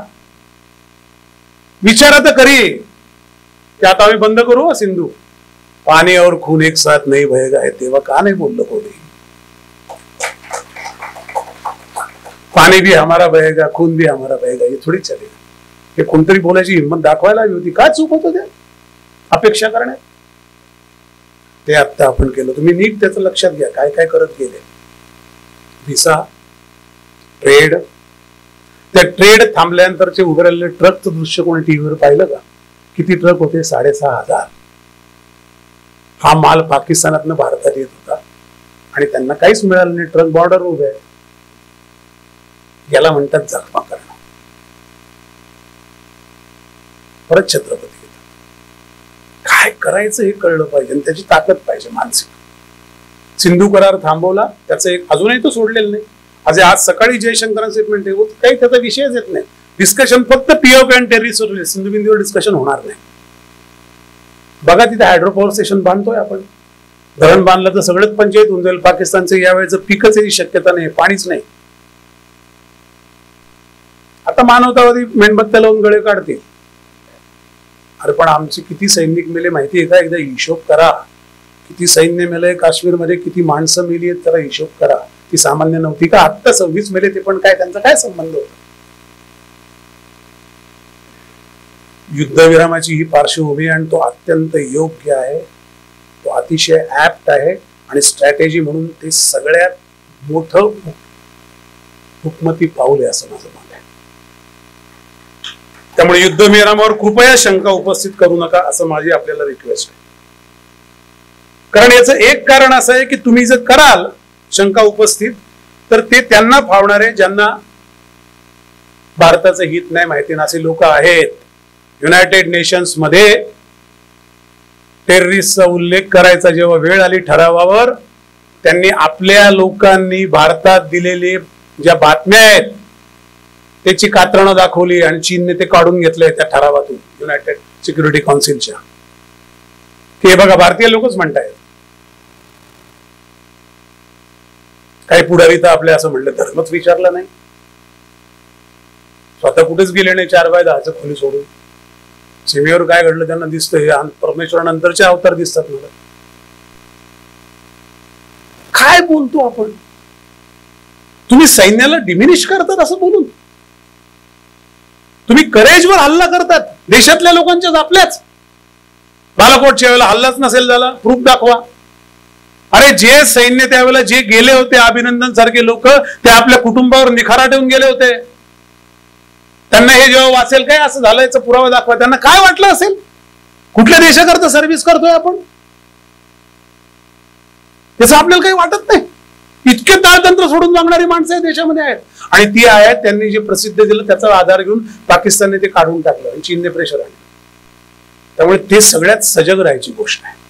विचारा तर खरी की आता आम्ही बंद करू सिंधू. पाणी और खून एक साथ नहीं बहेगा है, तेव्हा का नाही बोललं कोणी? पाणी भी हमारा बहेगा, खून भी हमारा बहेगा, हे थोडी चालेल. हे कोणतरी बोलायची हिंमत दाखवायला हवी होती. काय चूक होतं त्या अपेक्षा करण्यात? ते आता आपण केलं. तुम्ही नीट त्याचं लक्षात घ्या काय काय करत गेले. व्हिसा, ट्रेड, त्या ट्रेड थांबल्यानंतरचे उभे राहिलेले ट्रकचं दृश्य कोणी टीव्हीवर पाहिलं का? किती ट्रक होते? 6,500. हा माल पाकिस्तानातनं भारतात येत होता आणि त्यांना काहीच मिळालं नाही. ट्रक बॉर्डर उभे आहे. याला म्हणतात जखमा करणं. परत छत्रपती काय करायचं हे कळलं पाहिजे आणि त्याची ताकद पाहिजे मानसिक. सिंधू करार थांबवला, त्याचं एक अजूनही तो सोडलेलं नाही. आज सकाळी जयशंकरांचं स्टेटमेंट आहे, काही त्याचा विषयच येत नाही. डिस्कशन फक्त POK आणि टेररिस्टवर, सिंधू बिंदूवर डिस्कशन होणार नाही. बघा तिथे हायड्रो पॉवर स्टेशन बांधतोय आपण, धरण बांधलं तर सगळंच पंचायत होऊन जाईल. पाकिस्तानचं यावेळेचं पीकच याची शक्यता नाही, पाणीच नाही. आता मानवतावादी मेणबत्त्या लावून गळे काढतील. अरे पण आमचे किती सैनिक मेले माहिती आहे का? एकदा हिशोब करा. किती सैन्य मेलंय काश्मीरमध्ये, किती माणसं मेली आहेत, त्याला हिशोब करा. ती सामान्य नव्हती का? आत्ता 26 मेले ते पण काय, त्यांचा काय संबंध होता? युद्धविरामाची ही पार्श्वभूमी आणि तो अत्यंत योग्य आहे, तो अतिशय ऍप्ट आहे आणि स्ट्रॅटेजी म्हणून ते सगळ्यात मोठं हुकमती पाऊल आहे असं माझं मत आहे. त्यामुळे युद्धविरामावर कृपया शंका उपस्थित करू नका असं माझी आपल्याला रिक्वेस्ट आहे. कारण याचं एक कारण असं आहे की तुम्ही जर कराल शंका उपस्थित तर ते त्यांना फावणारे ज्यांना भारताचं हित नाही माहिती ना असे लोक आहेत. युनायटेड नेशन्स मध्ये टेररिस्टचा उल्लेख करायचा जेव्हा वेळ आली ठरावावर, त्यांनी आपल्या लोकांनी भारतात दिलेले ज्या बातम्या आहेत त्याची कात्रणं दाखवली आणि चीनने ते काढून घेतलंय त्या ठरावातून युनायटेड सिक्युरिटी काउन्सिलच्या, की हे बघा भारतीय लोकच म्हणतायत. काही पुढारी तर आपल्या असं म्हणलं धर्मच विचारला नाही, स्वतः कुठेच गेले नाही 4x10 खोली सोडून. सीमेवर काय घडलं त्यांना दिसतं, हे परमेश्वरानंतरचे अवतार दिसतात मला. काय बोलतो आपण? तुम्ही सैन्याला डिमिनिश करतात असं बोलून, तुम्ही करेजवर हल्ला करतात देशातल्या लोकांच्याच, आपल्याच. बालाकोटच्या वेळेला हल्लाच नसेल झाला, प्रूफ दाखवा. अरे जे सैन्य त्यावेळेला जे गेले होते, अभिनंदन सारखे लोक, ते आपल्या कुटुंबावर निखारा ठेवून गेले होते. त्यांना हे जेव्हा वाचेल काय असं झालं याचा पुरावा दाखवा. त्यांना काय वाटलं असेल, कुठल्या देशाकरता सर्व्हिस करतोय आपण, त्याचं आपल्याला काही वाटत नाही. इतके ताळतंत्र सोडून वागणारी माणसं देशामध्ये आहेत, आणि ती आहेत त्यांनी जे प्रसिद्ध दिलं त्याचा आधार घेऊन पाकिस्तानने ते काढून टाकलं आणि चीनने प्रेशर आणलं. त्यामुळे ते सगळ्यात सजग राहायची गोष्ट आहे.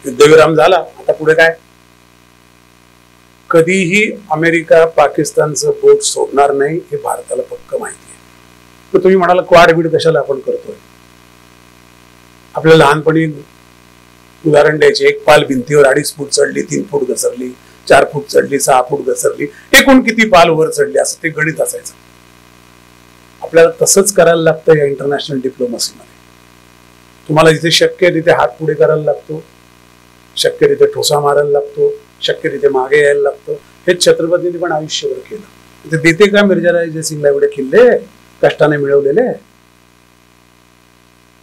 युद्धविराम झाला, आता पुढे काय? कधीही अमेरिका पाकिस्तानचं बोट सोडणार नाही हे भारताला पक्क माहिती आहे. तर तुम्ही म्हणाला क्वाड बीड कशाला आपण करतोय? आपल्याला लहानपणी उदाहरण द्यायचे, एक पाल भिंतीवर 2.5 फूट चढली, 3 फूट घसरली, 4 फूट चढली, 6 फूट घसरली, एकूण किती पाल वर चढली, असं ते गणित असायचं. आपल्याला तसंच करायला लागतं या इंटरनॅशनल डिप्लोमसीमध्ये. तुम्हाला जिथे शक्य आहे तिथे हात पुढे करायला लागतो, शक्य तिथे ठोसा मारायला लागतो, शक्य तिथे मागे यायला लागतं. हे छत्रपतींनी पण आयुष्यभर केलं. ते देते का मिर्झा जयसिंगला एवढे किल्ले कष्टाने मिळवलेले?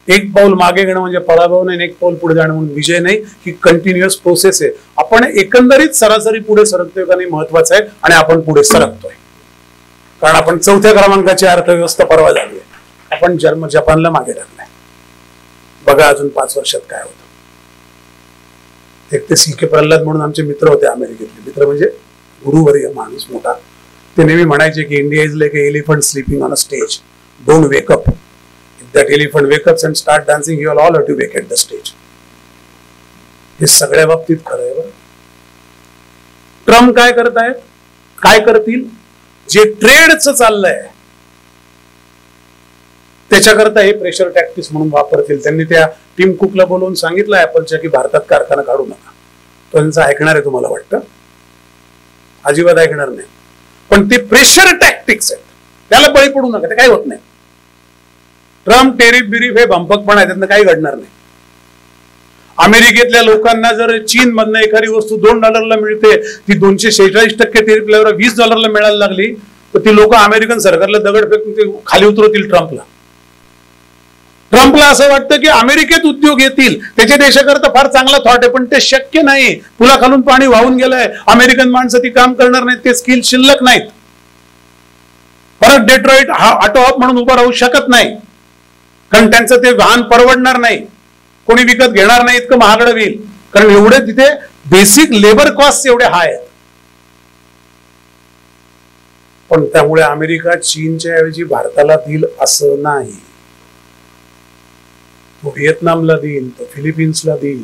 एक पाऊल मागे घेणं म्हणजे पराभव नाही, एक पाऊल पुढे जाणं म्हणून विजय नाही. ही कंटिन्युअस प्रोसेस आहे. आपण एकंदरीत सरासरी पुढे सरकतोय का नाही महत्वाचं आहे, आणि आपण पुढे सरकतोय. कारण आपण 4थ्या क्रमांकाची अर्थव्यवस्था परवा झाली आहे, आपण जपानला मागे टाकलाय. बघा अजून 5 वर्षात काय होतं. एक ते सी के प्रल्हाद म्हणून आमचे मित्र होते, अमेरिकेतले मित्र, म्हणजे गुरुवर्य माणूस मोठा. ते नेहमी म्हणायचे की India is like a elephant sleeping on a stage, don't wake up. If that elephant wake ups and start dancing, you all have to wake at the stage. हे सगळ्या बाबतीत खरं आहे बरं. ट्रम्प काय करत आहेत, काय करतील? जे ट्रेडचं चाललंय त्याच्याकरता हे प्रेशर टॅक्टिक्स म्हणून वापरतील. त्यांनी त्या टीम कुकला बोलवून सांगितलं ऍपलच्या की भारतात कारखाना काढू नका. तो त्यांचा ऐकणार आहे तुम्हाला वाटतं? अजिबात ऐकणार नाही. पण ते प्रेशर टॅक्टिक्स आहेत, त्याला बळी पडू नका, ते काही होत नाही. ट्रम्प टेरिफ बिरीफ हे भंपकपण आहे, त्यातनं काही घडणार नाही. अमेरिकेतल्या लोकांना जर चीन मधनं एखादी वस्तू $2 मिळते, ती 246% टेरिफ लावून $20 मिळायला लागली, तर ती लोक अमेरिकन सरकारला दगड फेकून खाली उतरवतील ट्रम्पला. ट्रम्पला असं वाटतं की अमेरिकेत उद्योग येतील, त्याच्या देशाकरता फार चांगला थॉट आहे, पण ते शक्य नाही. पुलाखालून पाणी वाहून गेलंय, अमेरिकन माणसं ती काम करणार नाहीत, ते स्किल शिल्लक नाहीत. परत डेट्रॉइट हा ऑटो हब म्हणून उभा राहू शकत नाही, कारण त्यांचं ते वाहन परवडणार नाही, कोणी विकत घेणार नाही, इतकं महागडं होईल. कारण एवढे तिथे बेसिक लेबर कॉस्ट एवढे हाय आहेत. पण त्यामुळे अमेरिका चीनच्या ऐवजी भारताला देईल असं नाही. तो व्हिएतनामला देईल, तो फिलिपिन्सला देईल,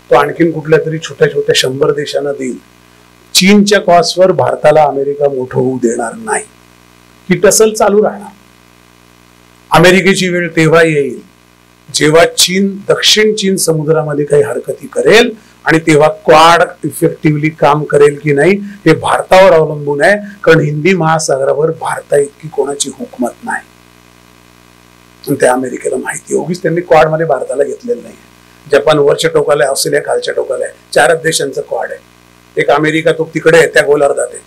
तो आणखीन कुठल्या तरी छोट्या छोट्या 100 देशांना देईल. चीनच्या कॉस्टवर भारताला अमेरिका मोठं होऊ देणार नाही. ही टसल चालू राहणार. अमेरिकेची वेळ तेव्हा येईल जेव्हा चीन दक्षिण चीन समुद्रामध्ये काही हरकती करेल, आणि तेव्हा क्वाड इफेक्टिव्हली काम करेल की नाही हे भारतावर अवलंबून आहे. कारण हिंदी महासागरावर भारता इतकी कोणाची हुकूमत नाही, ते अमेरिकेला माहिती. उगीच त्यांनी क्वाड मध्ये भारताला घेतलेलं नाही. जपान वरच्या टोकाला आहे, ऑस्ट्रेलिया खालच्या टोकाला आहे, 4 देशांचं क्वाड आहे. एक अमेरिका तो तिकडे आहे, त्या गोलार्धात आहे.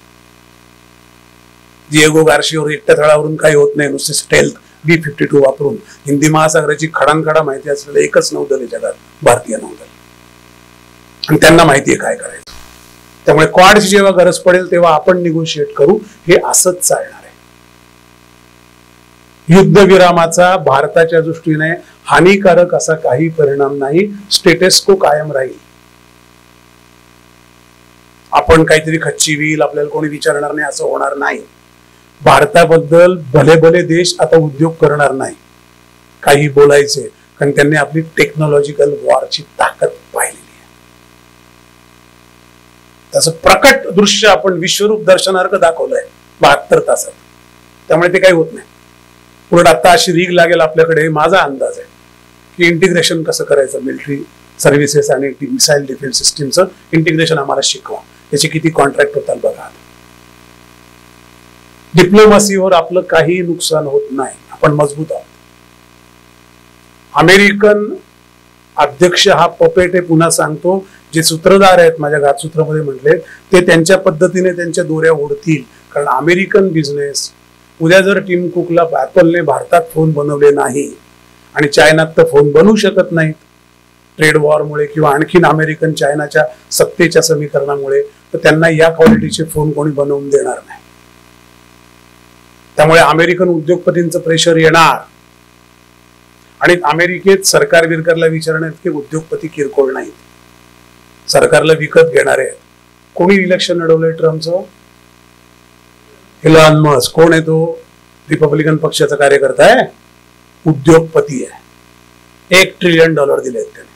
दिएगो गार्शियावर एकट्या तळावरून काही होत नाही, नुसते स्टेल्थ B-52 वापरून. हिंदी महासागराची खडानखडा माहिती असलेलं एकच नौदल आहे जगात, भारतीय नौदल, आणि त्यांना माहिती आहे काय करायचं. त्यामुळे क्वाडची जेव्हा गरज पडेल तेव्हा आपण निगोशिएट करू, हे असंच चालणार आहे. युद्धविरामाचा भारताच्या दृष्टीने हानिकारक असा काही परिणाम नाही. स्टेटस को कायम राहील. आपण काहीतरी खच्ची होईल, आपल्याला कोणी विचारणार नाही असं होणार नाही. भारताबद्दल भले भले देश आता उद्योग करणार नाही, काही बोलायचे, कारण त्यांनी आपली टेक्नॉलॉजिकल वॉरची ताकद पाहिलेली आहे. त्याचं प्रकट दृश्य आपण विश्वरूप दर्शनार्थ दाखवलंय. 72 तासात. त्यामुळे ते काही होत नाही. उलट आता अशी रीग लागेल आपल्याकडे, माझा अंदाज आहे की इंटिग्रेशन कसं करायचं मिलिटरी सर्व्हिसेस आणि मिसाईल डिफेन्स सिस्टीमचं इंटिग्रेशन आम्हाला शिकवा. त्याचे किती कॉन्ट्रॅक्ट होतात बघा. डिप्लोमसीवर आपलं काही नुकसान होत नाही, आपण मजबूत आहोत. अमेरिकन अध्यक्ष हा पपेट आहे, पुन्हा सांगतो. जे सूत्रधार आहेत माझ्या घातसूत्रामध्ये म्हटले ते त्यांच्या पद्धतीने त्यांच्या दोऱ्या ओढतील. कारण अमेरिकन बिझनेस उद्या जर टिम कुकला ऍपलने भारतात फोन बनवले नाही आणि चायनात तर फोन बनवू शकत नाहीत ट्रेड वॉरमुळे किंवा आणखीन अमेरिकन चायनाच्या सत्तेच्या समीकरणामुळे, तर त्यांना या क्वालिटीचे फोन कोणी बनवून देणार नाही. त्यामुळे अमेरिकन उद्योगपतींचं प्रेशर येणार. आणि अमेरिकेत सरकार बिरकारला विचारण्यात की उद्योगपती किरकोळ नाहीत, सरकारला विकत घेणारे आहेत. कोणी इलेक्शन लढवलंय ट्रम्पचं? Elon Musk. कोण आहे तो? रिपब्लिकन पक्षाचा कार्यकर्ता आहे, उद्योगपती आहे. $1 ट्रिलियन दिलेत त्याने.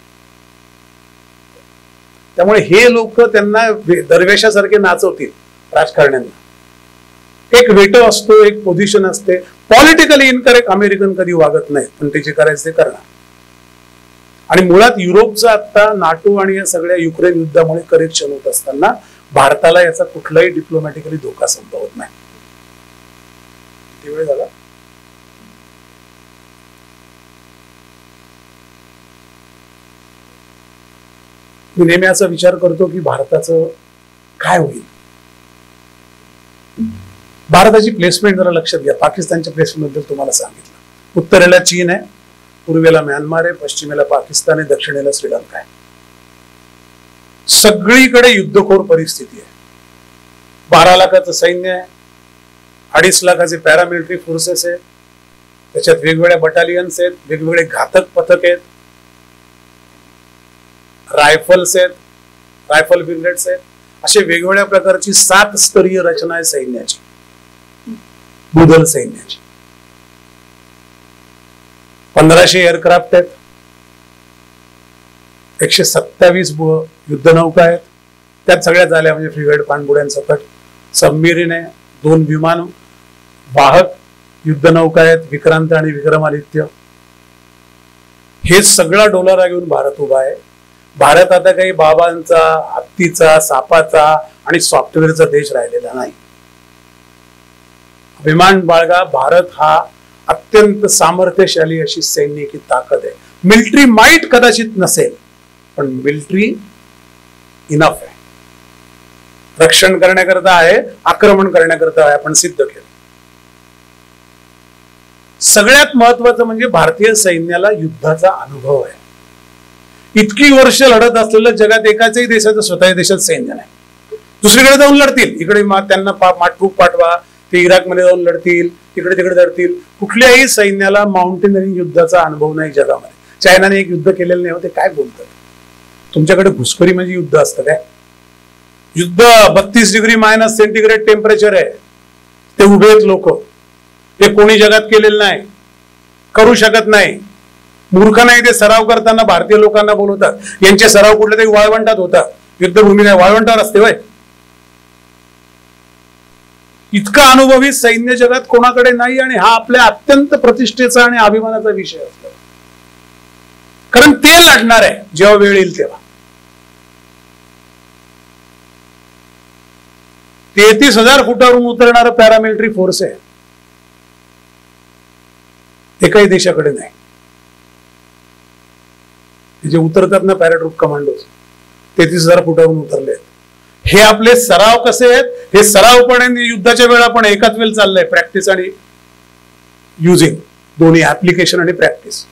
त्यामुळे हे लोक त्यांना दरवेशासारखे नाचवतील राजकारण्यांना. एक वेटो असतो, एक पोझिशन असते. पॉलिटिकली इनकरेक्ट अमेरिकन कधी वागत नाहीत, पण ते जे करायचं ते करणार. आणि मुळात युरोपचं आता नाटो आणि या सगळ्या युक्रेन युद्धामुळे करेक्शन होत असताना भारताला याचा कुठलाही डिप्लोमॅटिकली धोका संभवत नाही. किती वेळ झाला? मी नेहमी असा विचार करतो की भारताचं काय होईल. भारताची प्लेसमेंट जरा लक्षात घ्या. पाकिस्तानच्या प्लेसमेंट बद्दल तुम्हाला सांगितलं. उत्तरेला चीन आहे, पूर्वेला म्यानमार आहे, पश्चिमेला पाकिस्तान आहे, दक्षिणेला श्रीलंका आहे. सगळीकडे युद्धखोर परिस्थिती आहे. 12 लाखाचं सैन्य आहे, 2.5 लाखाचे पॅरामिलिटरी फोर्सेस आहेत, त्याच्यात वेगवेगळ्या बटालियन्स आहेत, वेगवेगळे घातक पथक आहेत, रायफल्स आहेत, रायफल ब्रिगेड्स आहेत. असे वेगवेगळ्या प्रकारची 7 स्तरीय रचना आहे सैन्याची, भूदल सैन्याची. 1500 एअरक्राफ्ट आहेत, 127 युद्धनौका आहेत. त्यात सगळ्यात झाल्या म्हणजे फ्रिगेट, पाणबुड्यांसकट, सबमेरीन आहे, 2 विमान वाहक युद्धनौका आहेत, विक्रांत आणि विक्रमादित्य. हे सगळा डोलारा घेऊन भारत उभा आहे. भारत आता काही बाबांचा, हत्तीचा, सापाचा आणि सॉफ्टवेअरचा देश राहिलेला नाही. अभिमान बाळगा, भारत हा अत्यंत सामर्थ्यशाली अशी सैनिकी ताकद आहे. मिलिटरी माइट कदाचित नसेल, पण मिलिटरी इनफ आहे. रक्षण करण्याकरता आहे, आक्रमण करण्याकरता आहे, आपण सिद्ध केलं. सगळ्यात महत्वाचं म्हणजे भारतीय सैन्याला युद्धाचा अनुभव आहे. इतकी वर्ष लढत असलेलं जगात एकाचही देशाचं स्वतःच्या देशात सैन्य नाही. दुसरीकडे जाऊन लढतील, इकडे त्यांना ट्रूप पाठवा, ते इराकमध्ये जाऊन लढतील, इकडे तिकडे लढतील. कुठल्याही सैन्याला माउंटेनरिंग युद्धाचा अनुभव नाही जगामध्ये. चायनाने एक युद्ध केलेलं नाही होते, काय बोलतात? तुमच्याकडे घुसखोरी म्हणजे युद्ध असतं काय? युद्ध 32 डिग्री मायनस सेंटीग्रेड टेम्परेचर आहे. ते उभे आहेत लोक. ते कोणी जगात केलेलं नाही, करू शकत नाही. मूर्ख नाही ते सराव करताना भारतीय लोकांना बोलवतात. यांचे सराव कुठल्या तरी वाळवंटात होतात. युद्धभूमी नाही, वाळवंटावर असते वय. इतका अनुभवी सैन्य जगात कोणाकडे नाही. आणि हा आपल्या अत्यंत प्रतिष्ठेचा आणि अभिमानाचा विषय असतो. कारण ते लढणार आहे जेव्हा वेळ येईल तेव्हा. 33,000 फुटावरून उतरणारं पॅरामिलिटरी फोर्स आहे. एकाही देशाकडे नाही. जे उतरतात ना पॅराट्रूप कमांडोज, 33,000 फुटावरून उतरले. हे आपले सराव कसे आहेत? हे सराव पण युद्धाच्या वेळा पण एकाच वेळ चाललंय. प्रॅक्टिस आणि युजिंग, दोन्ही ऍप्लिकेशन आणि प्रॅक्टिस.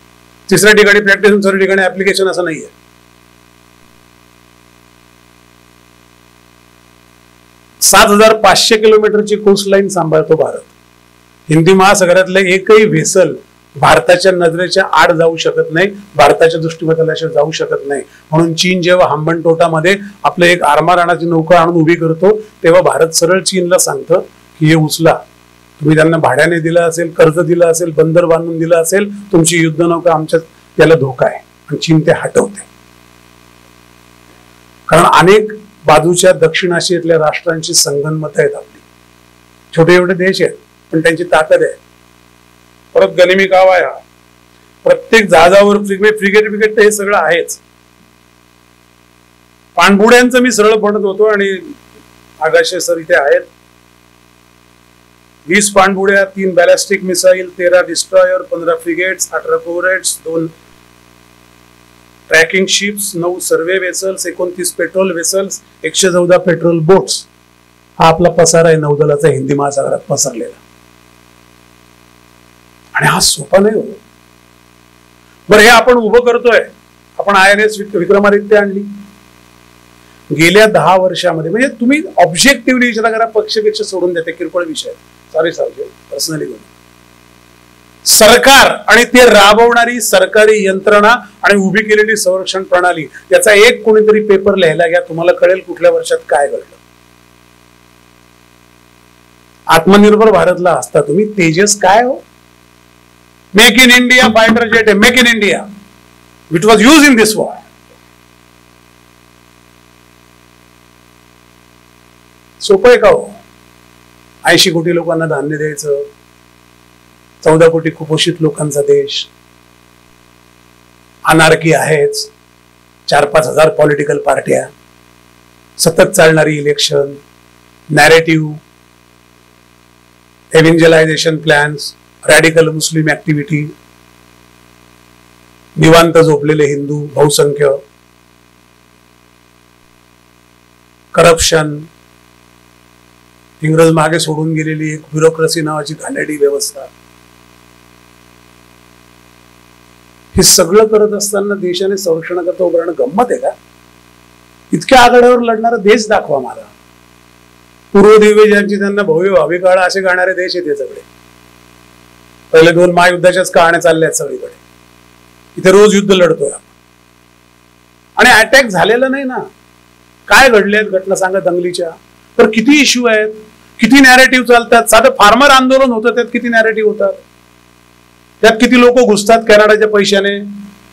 तिसऱ्या ठिकाणी प्रॅक्टिस, दुसऱ्या ठिकाणी ऍप्लिकेशन असं नाहीये. सात 7,500 किलोमीटरची कोस्टलाईन सांभाळतो भारत. हिंदी महासागरातले एकही व्हेसल भारताच्या नजरेच्या आड जाऊ शकत नाही, भारताच्या दृष्टिपथालाशिवाय जाऊ शकत नाही. म्हणून चीन जेव्हा हंबनटोटामध्ये आपलं एक आरमाराणाची नौका आणून उभी करतो, तेव्हा भारत सरळ चीनला सांगतं की हे उचला. तुम्ही त्यांना भाड्याने दिलं असेल, कर्ज दिलं असेल, बंदर बांधून दिलं असेल, तुमची युद्धनौका आमच्या त्याला धोका आहे. आणि चीन ते हटवते. कारण अनेक बाजूच्या दक्षिण आशियातल्या राष्ट्रांची संगनमत आहेत आपली. छोटे छोटे देश आहेत पण त्यांची ताकद आहे. परत गनिमी कावा आहे, प्रत्येक जहाजावर फ्रिगेट हे सगळं आहेच. पाणबुड्यांचं मी सरळ म्हणत होतो आणि आगाशे सर इथे आहेत. 20 पाणबुड्या, 3 ballistic missile, 13 destroyer, 15 frigates, 18 corvettes, 2 tracking ships, 9 survey vessels, 29 patrol vessels, 114 patrol boats. हा आपला पसारा आहे नौदलाचा हिंदी महासागरात पसरलेला. आणि हा सोपा नाही होतो. बरं, हे आपण उभं करतोय. आपण INS विक्रमादित्य आणली गेल्या 10 वर्षामध्ये. म्हणजे तुम्ही ऑब्जेक्टिव्हली विचार करा, पक्षपेक्षा सोडून देते किरकोळ विषय. सॉरी पर्सनली बोल. सरकार आणि ते राबवणारी सरकारी यंत्रणा आणि उभी केलेली संरक्षण प्रणाली याचा एक कोणीतरी पेपर लिहायला घ्या, तुम्हाला कळेल कुठल्या वर्षात काय घडलं. आत्मनिर्भर भारतला असता तुम्ही. तेजस काय हो, make in India fighter jet आहे, make in India, which was use in this war. सोपं आहे का हो? 80 कोटी लोकांना धान्य द्यायचं, 14 कोटी कुपोषित लोकांचा देश, अनार्की आहेच, 4-5 हजार पॉलिटिकल पार्ट्या, सतत चालणारी इलेक्शन, नॅरेटिव्ह, एव्हेंजलायझेशन प्लॅन्स, रॅडिकल मुस्लिम ऍक्टिव्हिटी, निवांत झोपलेले हिंदू बहुसंख्य, करप्शन, इंग्रज मागे सोडून गेलेली एक ब्युरोक्रेसी नावाची घाणेरडी व्यवस्था. हे सगळं करत असताना देशाने संरक्षणाकरता उभं राहणं गंमत आहे का? इतक्या आघाड्यावर लढणारा देश दाखवा मला. पूर्व दिग्गजांची त्यांना भव्य भावी काळ असे गाणारे देश आहेत हे सगळे. पहिले 2 महायुद्धाच्याच कहाण्या चालल्या आहेत सगळीकडे. इथे रोज युद्ध लढतोय आणि अटॅक झालेला नाही ना. काय घडले घटना सांगा दंगलीच्या. तर किती इश्यू आहेत, किती नॅरेटिव्ह चालतात. साधं फार्मर आंदोलन होतं, त्यात किती नॅरेटिव्ह होतात. त्यात किती लोक घुसतात कॅनडाच्या पैशाने.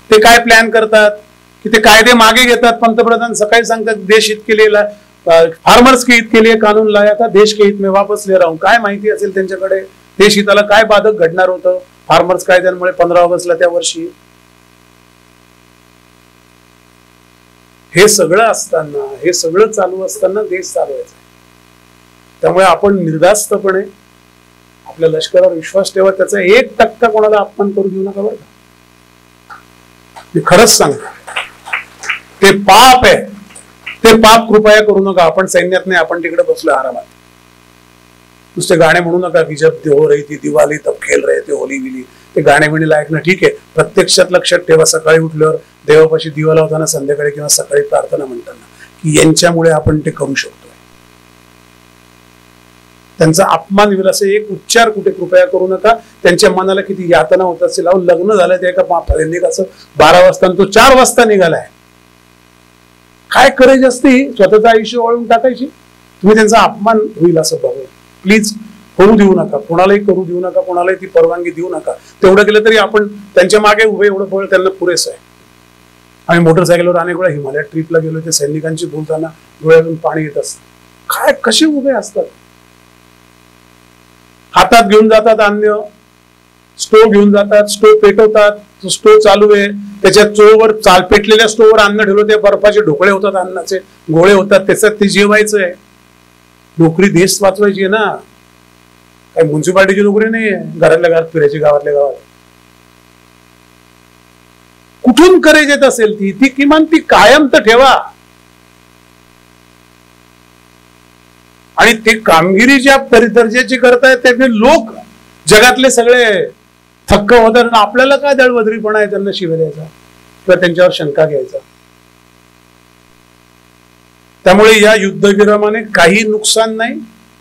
ते काय प्लॅन करतात की ते कायदे मागे घेतात. पंतप्रधान सकाळी सांगतात देश हित के लिए, फार्मर्स के हित के लिए कानून लाया था, देश के हित में वापस ले रहा हूं. काय माहिती असेल त्यांच्याकडे देश हिताला काय बाधक घडणार होतं फार्मर्स कायद्यांमुळे 15 ऑगस्टला त्या वर्षी. हे सगळं असताना, हे सगळं चालू असताना देश चालवायचा. त्यामुळे आपण निर्धास्तपणे आपल्या लष्करावर विश्वास ठेवा. त्याचा 1% कोणाला अपमान करू देऊ नका बरं का. मी खरंच सांगतो, ते पाप आहे. ते पाप कृपया करू नका. आपण सैन्यात नाही, आपण तिकडे बसलो आरामात. नुसते गाणे म्हणू नका की जब हो रही थी दिवाळी तब खेल रहे थे होली बिली. ते गाणे म्हणे लायक ना, ठीक आहे. प्रत्यक्षात लक्षात ठेवा, सकाळी उठल्यावर देवापाशी दिवा लावताना, संध्याकाळी किंवा सकाळी प्रार्थना म्हणताना, की यांच्यामुळे आपण ते करू शकतो. त्यांचा अपमान होईल असे एक उच्चार कुठे कृपया करू नका. त्यांच्या मनाला किती यातना होत असेल. लग्न झालं ते एका कसं 12 वाजता तो 4 वाजता निघालाय. काय करायची असते स्वतःचं आयुष्य वळून टाकायची. तुम्ही त्यांचा अपमान होईल असं बघू प्लीज करू देऊ नका. कोणालाही करू देऊ नका, कोणालाही ती परवानगी देऊ नका. तेवढं केलं तरी आपण त्यांच्या मागे उभे, एवढं बळ त्यांना पुरेसं आहे. आम्ही मोटरसायकलवर अनेक वेळा हिमालयात ट्रिपला गेलो, ते सैनिकांची बोलताना डोळ्यातून पाणी येत असतं. काय कसे उभे असतात. हातात घेऊन जातात अन्न, स्टोव घेऊन जातात, स्टोव पेटवतात. स्टोव चालू आहे, त्याच्या चोवर पेटलेल्या स्टोववर अन्न ठेवलं, ते बर्फाचे ढोकळे होतात, अन्नाचे गोळे होतात, त्याच्यात ते जेवायचं आहे. नोकरी देश वाचवायची आहे ना, काही म्युन्सिपाल्टीची नोकरी नाही आहे घरातल्या घरात फिरायची, गावातल्या गावात. कुठून करायची येत असेल ती किमान ती कायम तर ठेवा. आणि ते कामगिरी ज्या दर्जाची करतायत त्याने लोक जगातले सगळे थक्क होतात. आपल्याला काय दळबद्रीपणा आहे त्यांना शिव्या द्यायचा किंवा त्यांच्यावर शंका घ्यायचा. त्यामुळे या युद्धविरामाने काही नुकसान नाही.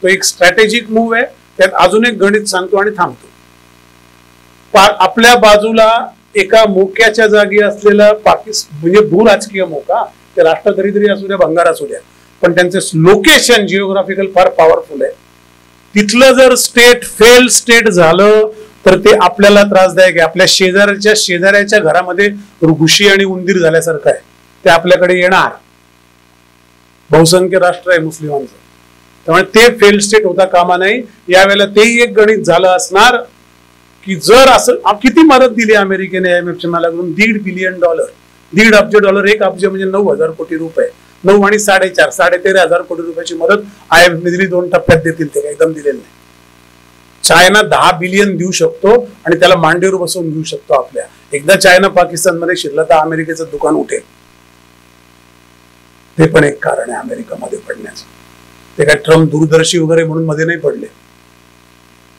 तो एक स्ट्रॅटेजिक मूव्ह आहे. त्यात अजून एक गणित सांगतो आणि थांबतो. आपल्या बाजूला एका मोक्याच्या जागी असलेला पाकिस्तान म्हणजे भूराजकीय मोका, ते राष्ट्र तरी असू द्या, भंगार असू द्या, पण त्यांचे लोकेशन जिओग्राफिकल फार पॉवरफुल आहे. तिथलं जर स्टेट फेल स्टेट झालं तर ते आपल्याला त्रासदायक आहे. आपल्या शेजाऱ्याच्या घरामध्ये घुशी आणि उंदीर झाल्यासारखं आहे. ते आपल्याकडे येणार. बहुसंख्य राष्ट्र आहे मुस्लिमांचं. त्यामुळे ते फेल स्टेट होता कामा नये. यावेळेला तेही एक गणित झालं असणार की जर असं किती मदत दिली अमेरिकेने IMF मालाकडून $1.5 बिलियन, $1.5 अब्ज, 1 अब्ज म्हणजे 9,000 कोटी रुपये, 9 आणि 4.5 13,000 कोटी रुपयाची मदत IMF ने दिली. 2 टप्प्यात देतील ते एकदम दिलेलं नाही. चायना 10 बिलियन देऊ शकतो आणि त्याला मांडीवर बसवून घेऊ शकतो आपल्या. एकदा चायना पाकिस्तान मध्ये शिरला तर अमेरिकेचं दुकान उठेल. ते पण एक कारण आहे अमेरिकामध्ये पडण्याचं. ते काय ट्रम्प दूरदर्शी वगैरे म्हणून मध्ये नाही पडले,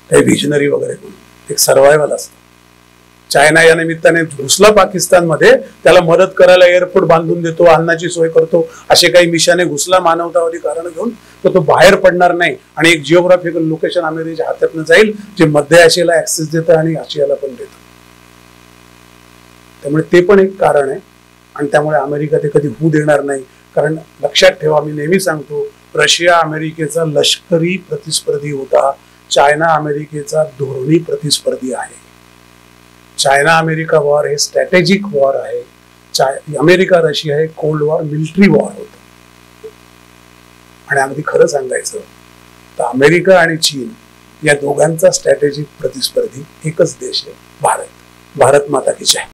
काही विजनरी वगैरे म्हणून. एक सर्वायवल असतं. चायना या निमित्ताने घुसला पाकिस्तानमध्ये, त्याला मदत करायला एअरपोर्ट बांधून देतो, अन्नाची सोय करतो, असे काही मिशाने घुसला मानवतावादी कारण घेऊन, तर तो बाहेर पडणार नाही आणि एक जिओग्राफिकल लोकेशन अमेरिकेच्या हातातनं जाईल जे मध्य आशियाला ऍक्सेस देतं आणि आशियाला पण देतं. त्यामुळे ते पण एक कारण आहे आणि त्यामुळे अमेरिका ते कधी होऊ देणार नाही. कारण लक्षात ठेवा, मी नेहमी सांगतो, रशिया अमेरिकेचा लष्करी प्रतिस्पर्धी होता, चायना अमेरिकेचा धोरणी प्रतिस्पर्धी आहे. चायना अमेरिका वॉर हे स्ट्रॅटेजिक वॉर आहे. अमेरिका रशिया हे कोल्ड वॉर मिलिटरी वॉर होतं. आणि अगदी खरं सांगायचं तर अमेरिका आणि चीन या दोघांचा स्ट्रॅटेजिक प्रतिस्पर्धी एकच देश आहे, भारत. भारत माता की जय.